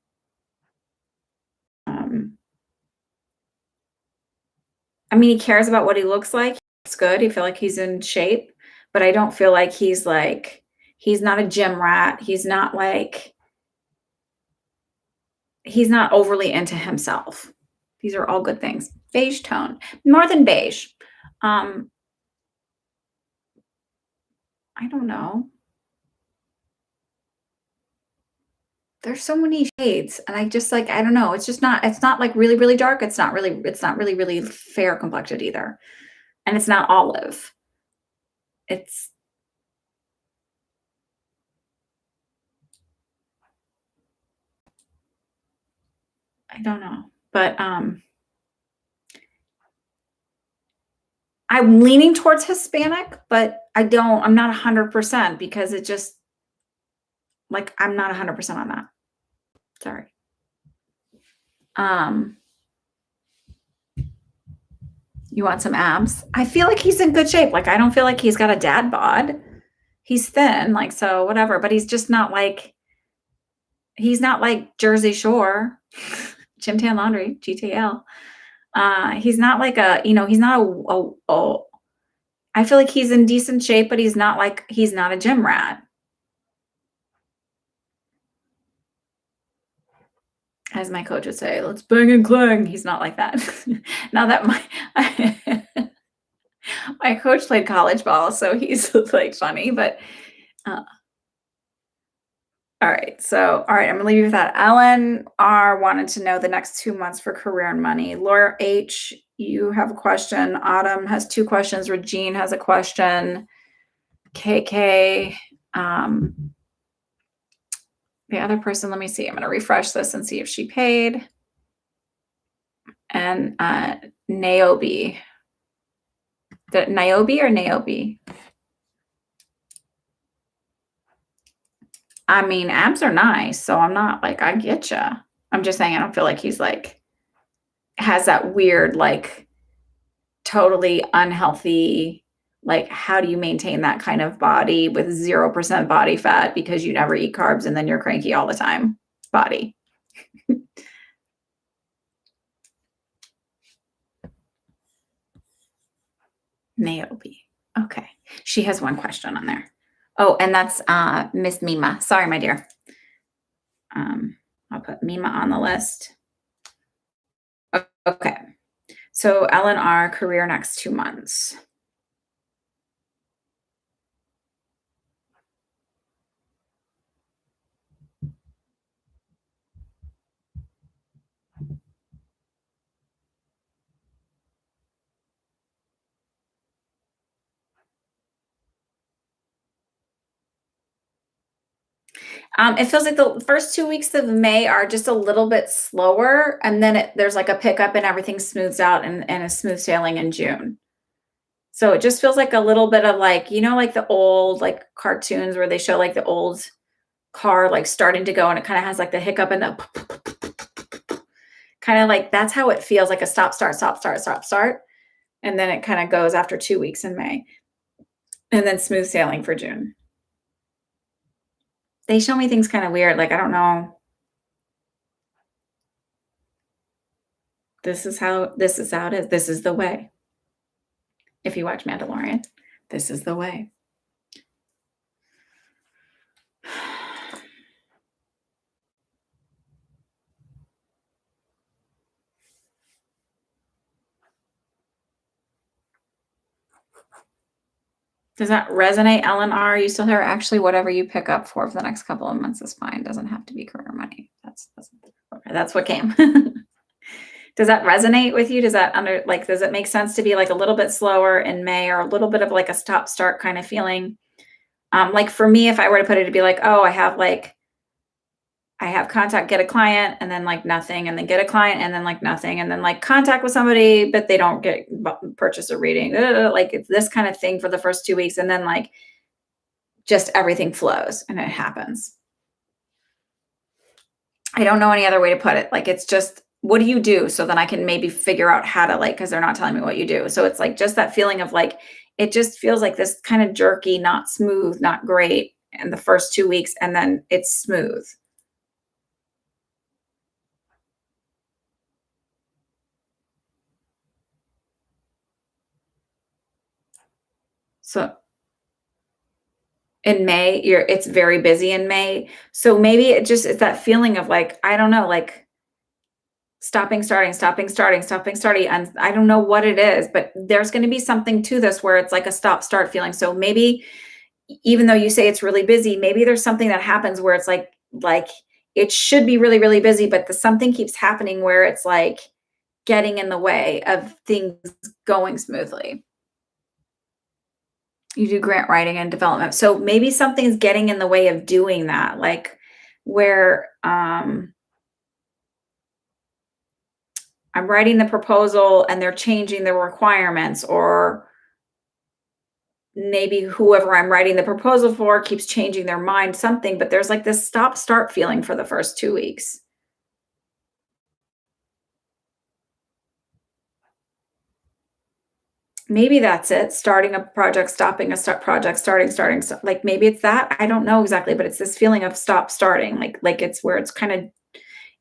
I mean, he cares about what he looks like. It's good. I feel like he's in shape, but I don't feel like he's not a gym rat. He's not overly into himself. These are all good things. Beige tone, more than beige. I don't know. There's so many shades and I just I don't know. It's not like really, really dark. It's not really, really fair complected either. And it's not olive. It's, I don't know, but I'm leaning towards Hispanic, but I'm not 100% because it just I'm not 100% on that. Sorry. You want some abs? I feel like he's in good shape. Like I don't feel like he's got a dad bod. He's thin, so whatever, but he's just not he's not like Jersey Shore, Jim Tan Laundry, GTL. He's not like he's not I feel like he's in decent shape, but he's not a gym rat. As my coach would say, let's bang and clang. He's not like that. Now that my coach played college ball, so he's funny, but all right. So, all right, I'm gonna leave you with that. Ellen R wanted to know the next 2 months for career and money. Laura H, you have a question. Autumn has 2 questions. Regine has a question. KK, the other person, let me see. I'm gonna refresh this and see if she paid. And Niobe. Niobe or Niobe? I mean, abs are nice, so I'm not I get ya. I'm just saying I don't feel like he's has that weird totally unhealthy how do you maintain that kind of body with 0% body fat because you never eat carbs and then you're cranky all the time body. Niobe. Okay. She has 1 question on there. Oh, and that's Miss Mima. Sorry, my dear. I'll put Mima on the list. Okay. So L&R career next 2 months. It feels like the first 2 weeks of May are just a little bit slower, and then there's like a pickup and everything smooths out and a smooth sailing in June. So it just feels like a little bit of like, like the old like cartoons where they show like the old car like starting to go and it kind of has like the hiccup and the kind of like that's how it feels like a stop, start, stop, start, stop, start. And then it kind of goes after 2 weeks in May and then smooth sailing for June. They show me things kind of weird. Like, I don't know. This is how it is. This is the way. If you watch Mandalorian, this is the way. Does that resonate, L&R? You still here? Actually, whatever you pick up for the next couple of months is fine. Doesn't have to be career money. That's what came. Does that resonate with you? Does it make sense to be like a little bit slower in May or a little bit of like a stop start kind of feeling? Like for me, if I were to put it, to be like, oh, I have contact, get a client, and then like nothing, and then get a client, and then like nothing, and then like contact with somebody, but they don't purchase a reading. Like it's this kind of thing for the first 2 weeks, and then like just everything flows and it happens. I don't know any other way to put it. Like it's just, what do you do? So then I can maybe figure out how to because they're not telling me what you do. So it's like just that feeling of like, it just feels like this kind of jerky, not smooth, not great in the first 2 weeks, and then it's smooth. So in May, it's very busy in May. So maybe it's that feeling of like, I don't know, like stopping, starting, stopping, starting, stopping, starting. And I don't know what it is, but there's going to be something to this where it's like a stop start feeling. So maybe even though you say it's really busy, maybe there's something that happens where it's like it should be really, really busy, but something keeps happening where it's like getting in the way of things going smoothly. You do grant writing and development. So maybe something's getting in the way of doing that, like where I'm writing the proposal and they're changing the requirements, or maybe whoever I'm writing the proposal for keeps changing their mind, something, but there's like this stop start feeling for the first 2 weeks. Maybe that's it. Starting a project, stopping a project, starting. Like maybe it's that. I don't know exactly, but it's this feeling of stop starting. Like it's where it's kind of,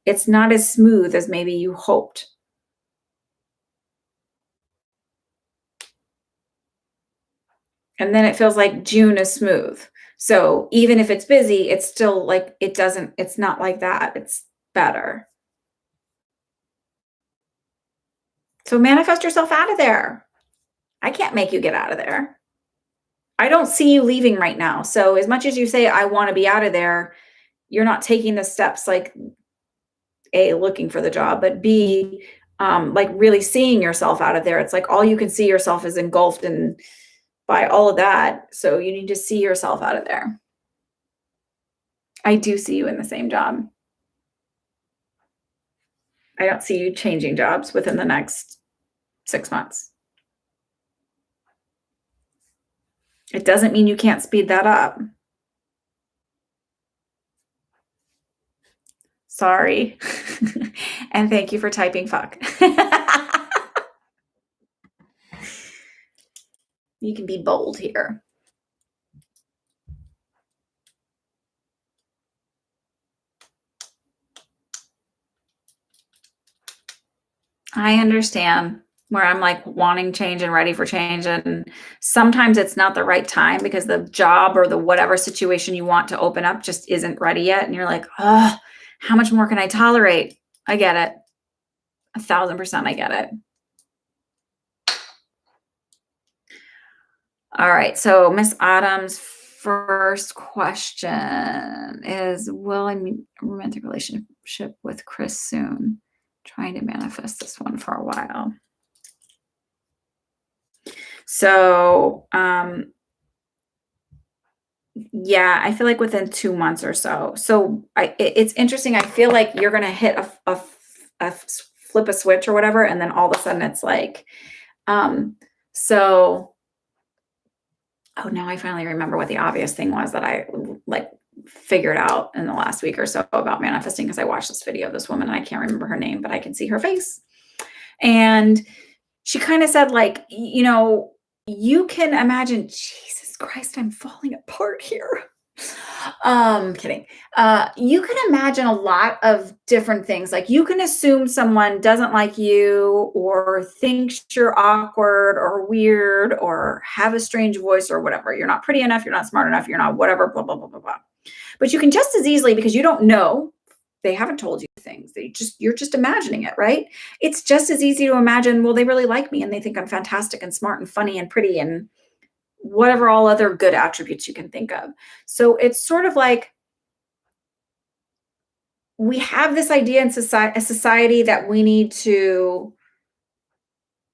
it's not as smooth as maybe you hoped. And then it feels like June is smooth. So even if it's busy, it's still like it's not like that. It's better. So manifest yourself out of there. I can't make you get out of there. I don't see you leaving right now. So as much as you say, I want to be out of there, you're not taking the steps like A, looking for the job, but B, like really seeing yourself out of there. It's like all you can see yourself is engulfed in by all of that. So you need to see yourself out of there. I do see you in the same job. I don't see you changing jobs within the next 6 months. It doesn't mean you can't speed that up. Sorry. And thank you for typing fuck. You can be bold here. I understand where I'm like wanting change and ready for change. And sometimes it's not the right time because the job or the whatever situation you want to open up just isn't ready yet. And you're like, oh, how much more can I tolerate? I get it. 1,000% I get it. All right. So Miss Autumn's first question is, will I meet a romantic relationship with Chris soon? Trying to manifest this one for a while. So, yeah, I feel like within 2 months or so. So it's interesting. I feel like you're going to hit flip a switch or whatever. And then all of a sudden it's like, so, oh, now I finally remember what the obvious thing was that I like figured out in the last week or so about manifesting, because I watched this video of this woman and I can't remember her name, but I can see her face. And she kind of said, like, you can imagine, Jesus Christ, I'm falling apart here. Kidding. You can imagine a lot of different things. Like, you can assume someone doesn't like you or thinks you're awkward or weird or have a strange voice or whatever. You're not pretty enough. You're not smart enough. You're not whatever, blah, blah, blah, blah, blah. But you can just as easily, because you don't know, they haven't told you things. You're just imagining it, right? It's just as easy to imagine, well, they really like me and they think I'm fantastic and smart and funny and pretty and whatever all other good attributes you can think of. So it's sort of like, we have this idea in society that we need to,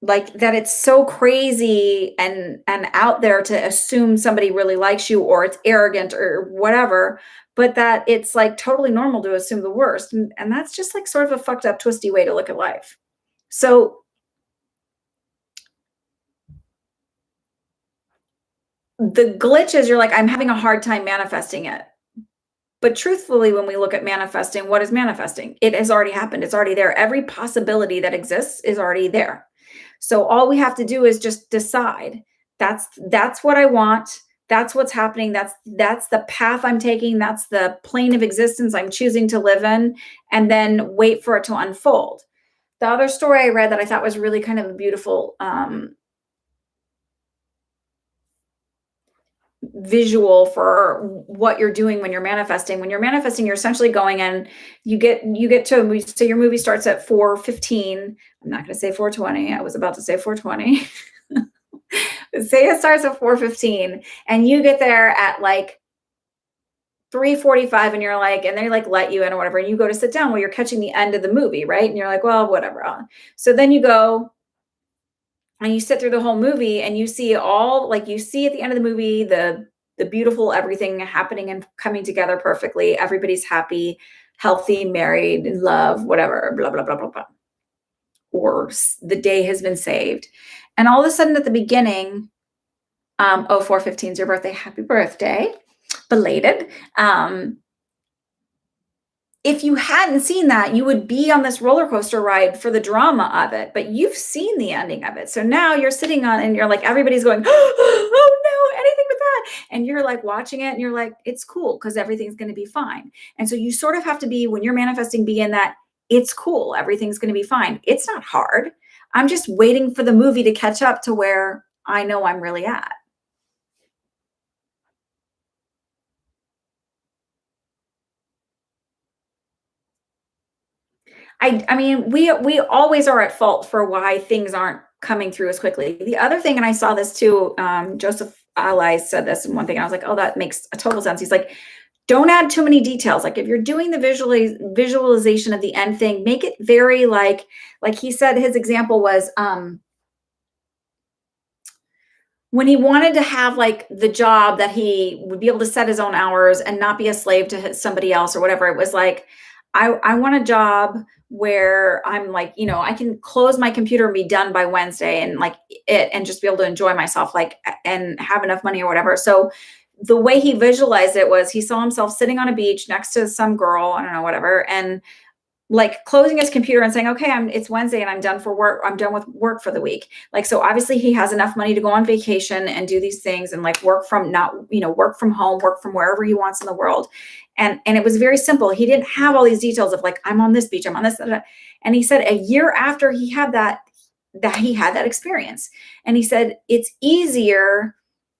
like, that it's so crazy and out there to assume somebody really likes you, or it's arrogant or whatever, but that it's like totally normal to assume the worst. And that's just like sort of a fucked up, twisty way to look at life. So the glitch is, you're like, I'm having a hard time manifesting it. But truthfully, when we look at manifesting, what is manifesting? It has already happened. It's already there. Every possibility that exists is already there. So all we have to do is just decide, that's what I want. That's what's happening. That's the path I'm taking. That's the plane of existence I'm choosing to live in, and then wait for it to unfold. The other story I read that I thought was really kind of a beautiful visual for what you're doing when you're manifesting. When you're manifesting, you're essentially going in, you get to, so your movie starts at 4:15. I'm not going to say 4:20. I was about to say 4:20. Say it starts at 4:15 and you get there at like 3:45 and you're like, and they like let you in or whatever, and you go to sit down. Well, you're catching the end of the movie, right? And you're like, well, whatever. So then you go and you sit through the whole movie and you see all, like, you see at the end of the movie, the beautiful everything happening and coming together perfectly. Everybody's happy, healthy, married, in love, whatever, blah, blah, blah, blah, blah. Or the day has been saved. And all of a sudden at the beginning, 4:15 is your birthday. Happy birthday. Belated. If you hadn't seen that, you would be on this roller coaster ride for the drama of it, but you've seen the ending of it. So now you're sitting on, and you're like, everybody's going, oh no, anything but that. And you're like watching it and you're like, it's cool because everything's going to be fine. And so you sort of have to be, when you're manifesting, be in that it's cool, everything's going to be fine. It's not hard. I'm just waiting for the movie to catch up to where I know I'm really at. I mean, we always are at fault for why things aren't coming through as quickly. The other thing, and I saw this too, Joseph Allies said this in one thing, and I was like, oh, that makes a total sense. He's like, don't add too many details. Like, if you're doing the visualization of the end thing, make it very like he said, his example was, when he wanted to have like the job that he would be able to set his own hours and not be a slave to somebody else or whatever, it was like, I want a job where I'm like, I can close my computer and be done by Wednesday, and like and just be able to enjoy myself, like, and have enough money or whatever. So the way he visualized it was, he saw himself sitting on a beach next to some girl, I don't know, whatever, and like closing his computer and saying, okay, it's Wednesday and I'm done for work. I'm done with work for the week. Like, so obviously he has enough money to go on vacation and do these things and like work from work from home, work from wherever he wants in the world. And it was very simple. He didn't have all these details of like, I'm on this beach, I'm on this. And he said a year after he had that he had that experience. And he said, it's easier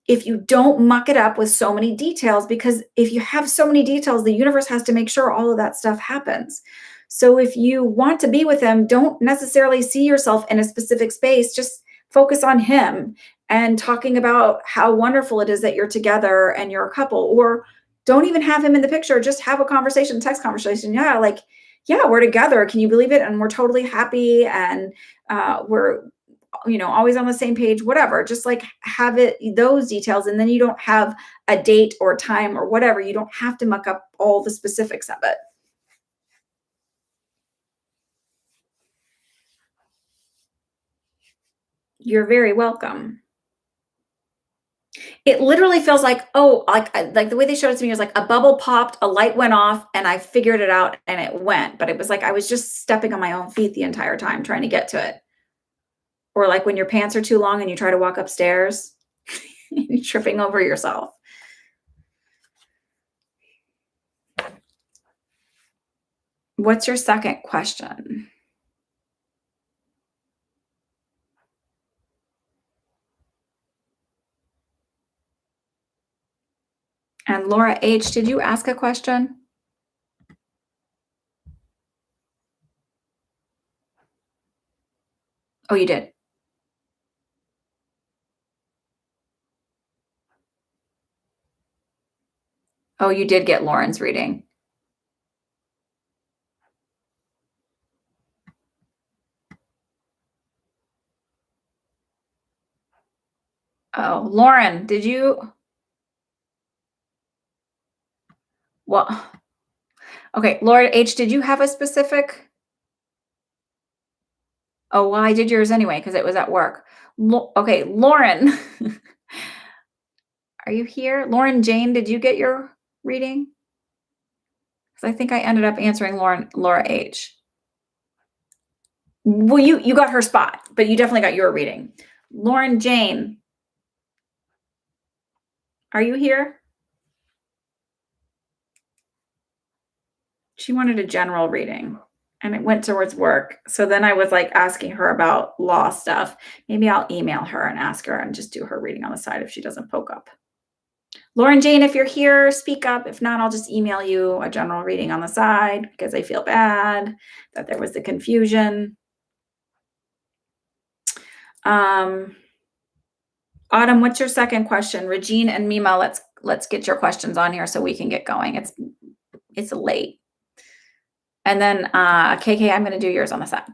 if you don't muck it up with so many details, because if you have so many details, the universe has to make sure all of that stuff happens. So if you want to be with him, don't necessarily see yourself in a specific space, just focus on him and talking about how wonderful it is that you're together and you're a couple, or don't even have him in the picture, just have a conversation, text conversation. Yeah, like, yeah, we're together. Can you believe it? And we're totally happy, and we're always on the same page, whatever. Just like have it, those details, and then you don't have a date or time or whatever. You don't have to muck up all the specifics of it. You're very welcome. It literally feels like, oh, like the way they showed it to me was like a bubble popped, a light went off, and I figured it out and it went. But it was like I was just stepping on my own feet the entire time trying to get to it. Or like when your pants are too long and you try to walk upstairs, you're tripping over yourself. What's your second question? And Laura H., did you ask a question? Oh, you did. Oh, you did get Lauren's reading. Oh, Lauren, did you? Well, okay, Laura H., did you have a specific? Oh, well, I did yours anyway because it was at work. Okay, Lauren, are you here? Lauren Jane, did you get your reading? Because I think I ended up answering Laura H. Well, you got her spot, but you definitely got your reading. Lauren Jane, are you here? She wanted a general reading and it went towards work. So then I was like asking her about law stuff. Maybe I'll email her and ask her and just do her reading on the side if she doesn't poke up. Lauren Jane, if you're here, speak up. If not, I'll just email you a general reading on the side because I feel bad that there was the confusion. Autumn, what's your second question? Regine and Mima, let's get your questions on here so we can get going. It's late. And then KK, I'm going to do yours on the side.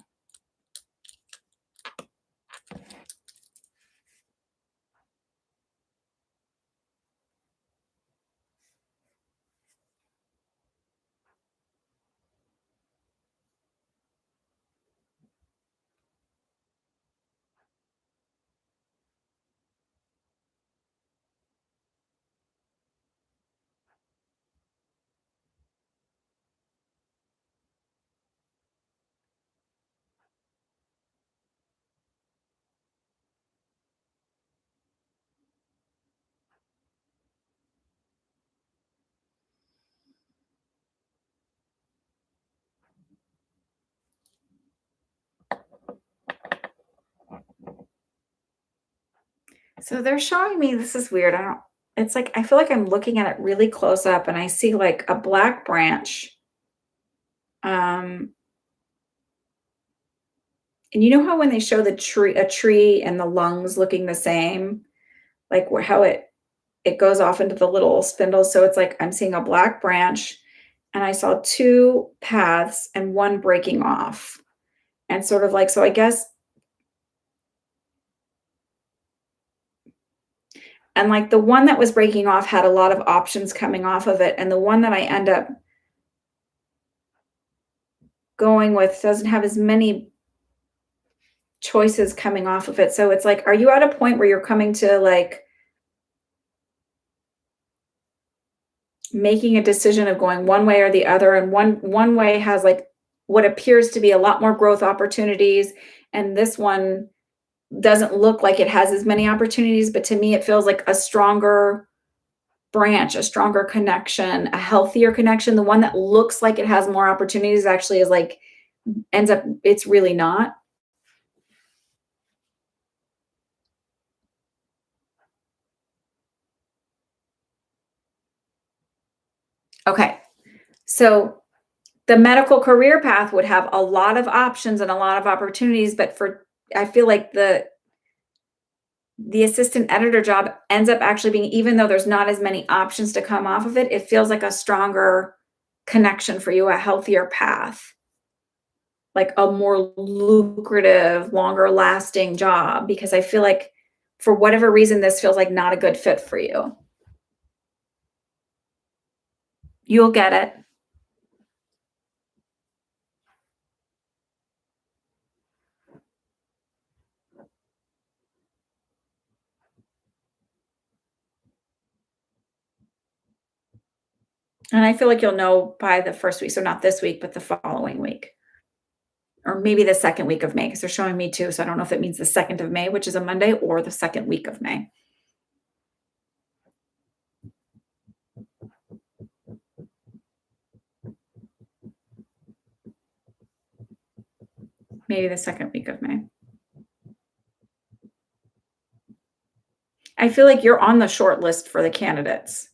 So they're showing me, this is weird. It's like, I feel like I'm looking at it really close up and I see like a black branch. And you know how when they show a tree and the lungs looking the same, like how it goes off into the little spindles. So it's like, I'm seeing a black branch and I saw two paths and one breaking off and sort of like, so I guess, and like the one that was breaking off had a lot of options coming off of it. And the one that I end up going with doesn't have as many choices coming off of it. So it's like, are you at a point where you're coming to like making a decision of going one way or the other? And one way has like what appears to be a lot more growth opportunities. And this one doesn't look like it has as many opportunities, but to me, it feels like a stronger branch, a stronger connection, a healthier connection. The one that looks like it has more opportunities actually is like, ends up, it's really not. Okay. So the medical career path would have a lot of options and a lot of opportunities, but I feel like the assistant editor job ends up actually being, even though there's not as many options to come off of it, it feels like a stronger connection for you, a healthier path, like a more lucrative, longer lasting job, because I feel like for whatever reason, this feels like not a good fit for you. You'll get it. And I feel like you'll know by the first week. So not this week, but the following week. Or maybe the second week of May, because they're showing me two. So I don't know if it means the 2nd of May, which is a Monday, or the second week of May. Maybe the second week of May. I feel like you're on the short list for the candidates.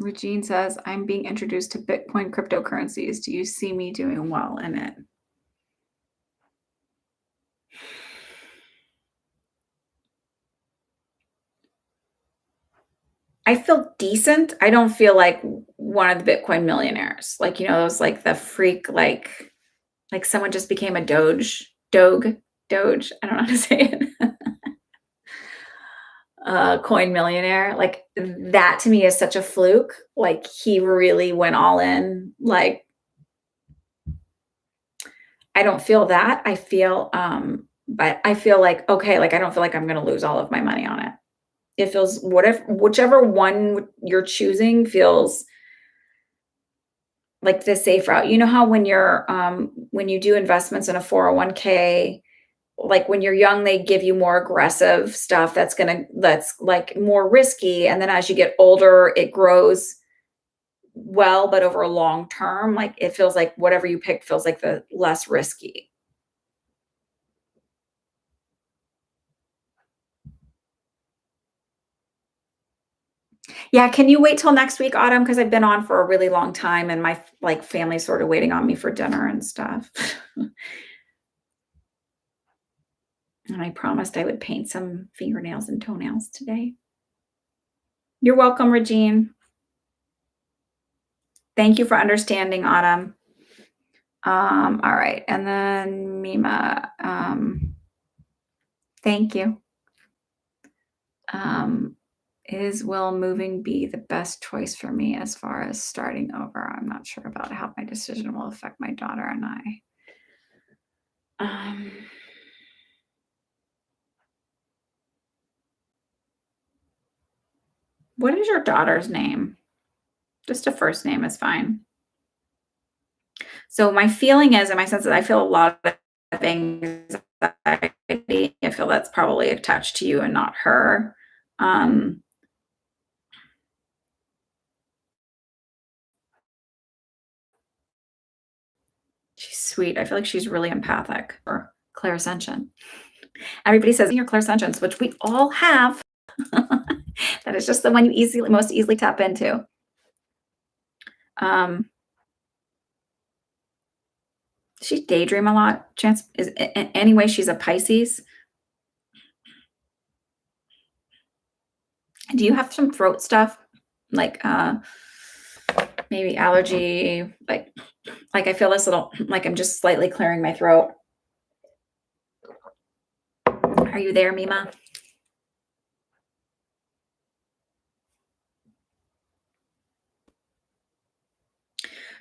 Regine says, I'm being introduced to Bitcoin cryptocurrencies. Do you see me doing well in it? I feel decent. I don't feel like one of the Bitcoin millionaires. Like, those like the freak, like someone just became a Doge. I don't know how to say it. Coin millionaire. Like that to me is such a fluke. Like he really went all in. Like I don't feel that. But I feel like, okay, like I don't feel like I'm gonna lose all of my money on it. It feels whichever one you're choosing feels like the safe route. You know how when you do investments in a 401k, like when you're young, they give you more aggressive stuff that's like more risky. And then as you get older, it grows well, but over a long term, like it feels like whatever you pick feels like the less risky. Yeah, can you wait till next week, Autumn? Because I've been on for a really long time and my like family's sort of waiting on me for dinner and stuff. And I promised I would paint some fingernails and toenails today. You're welcome, Regine. Thank you for understanding, Autumn. All right. And then Mima, thank you. Is will moving be the best choice for me as far as starting over? I'm not sure about how my decision will affect my daughter and I. What is your daughter's name? Just a first name is fine. So my feeling is, and my sense is, I feel a lot of anxiety. I feel that's probably attached to you and not her. She's sweet. I feel like she's really empathic or clairsentient. Everybody says you're clairsentient, which we all have. That is just the one you most easily tap into. She daydream a lot. Chance is anyway. She's a Pisces. Do you have some throat stuff, like maybe allergy? Like I feel this little, like I'm just slightly clearing my throat. Are you there, Mima?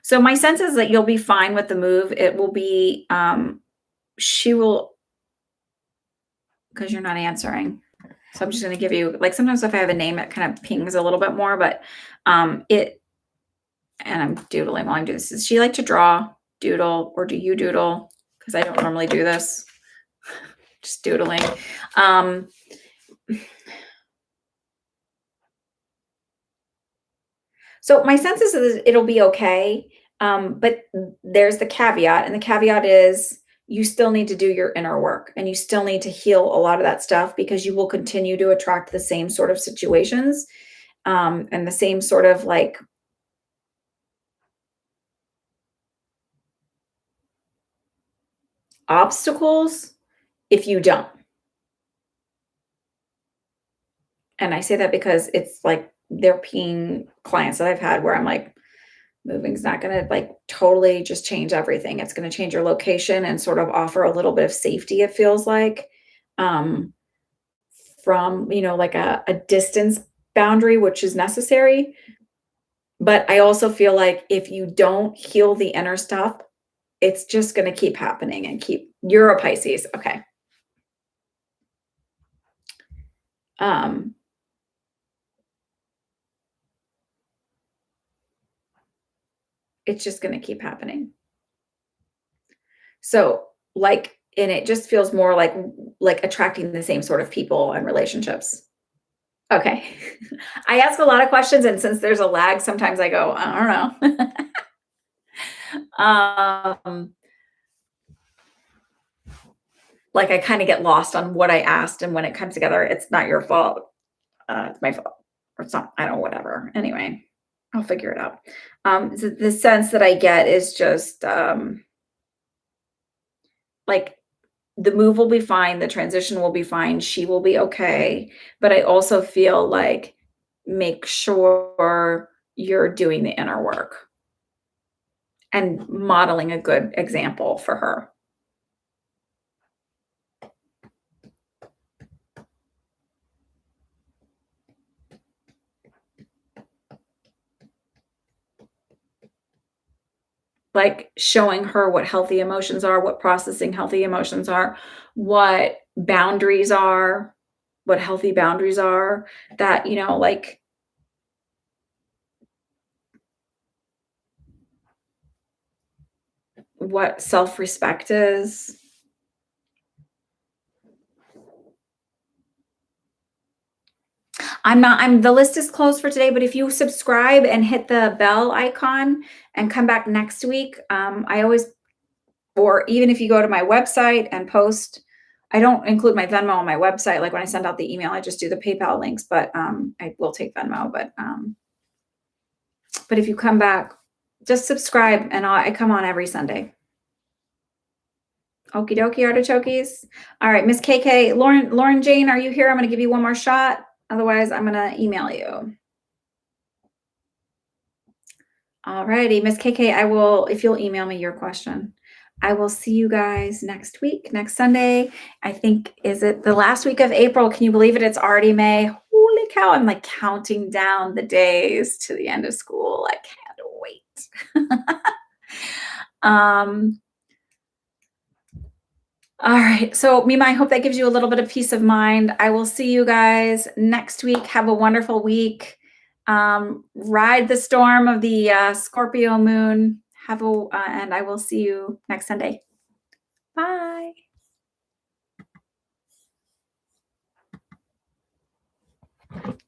So my sense is that you'll be fine with the move. It will be, she will, because you're not answering. So I'm just going to give you, like, sometimes if I have a name, it kind of pings a little bit more, but and I'm doodling while I'm doing this. Does she like to draw, doodle, or do you doodle? Because I don't normally do this. Just doodling. So my sense is it'll be okay. But there's the caveat, and the caveat is you still need to do your inner work and you still need to heal a lot of that stuff because you will continue to attract the same sort of situations and the same sort of like obstacles if you don't. And I say that because it's like they're being clients that I've had where I'm like, moving's not going to like totally just change everything. It's going to change your location and sort of offer a little bit of safety, it feels like, um, from, like a distance boundary, which is necessary. But I also feel like if you don't heal the inner stuff, it's just going to keep happening and you're a Pisces. Okay. It's just going to keep happening. So like, and it just feels more like attracting the same sort of people and relationships. Okay. I ask a lot of questions, and since there's a lag, sometimes I go, I don't know. Like I kind of get lost on what I asked, and when it comes together, it's not your fault. It's my fault. Or it's not, I don't know, whatever. Anyway, I'll figure it out. The sense that I get is just like the move will be fine, the transition will be fine, she will be okay. But I also feel like make sure you're doing the inner work and modeling a good example for her. Like showing her what healthy emotions are, what processing healthy emotions are, what boundaries are, what healthy boundaries are, that, like what self-respect is. The list is closed for today, but if you subscribe and hit the bell icon and come back next week, or even if you go to my website and post, I don't include my Venmo on my website. Like when I send out the email, I just do the PayPal links, but I will take Venmo. But if you come back, just subscribe and I come on every Sunday. Okie dokie, artichokes. All right, Miss KK, Lauren Jane, are you here? I'm going to give you one more shot. Otherwise, I'm going to email you. All righty, Miss KK, I will, if you'll email me your question. I will see you guys next week, next Sunday. I think, is it the last week of April? Can you believe it? It's already May. Holy cow, I'm like counting down the days to the end of school. I can't wait. All right. So Mima, I hope that gives you a little bit of peace of mind. I will see you guys next week. Have a wonderful week. Ride the storm of the Scorpio moon. And I will see you next Sunday. Bye.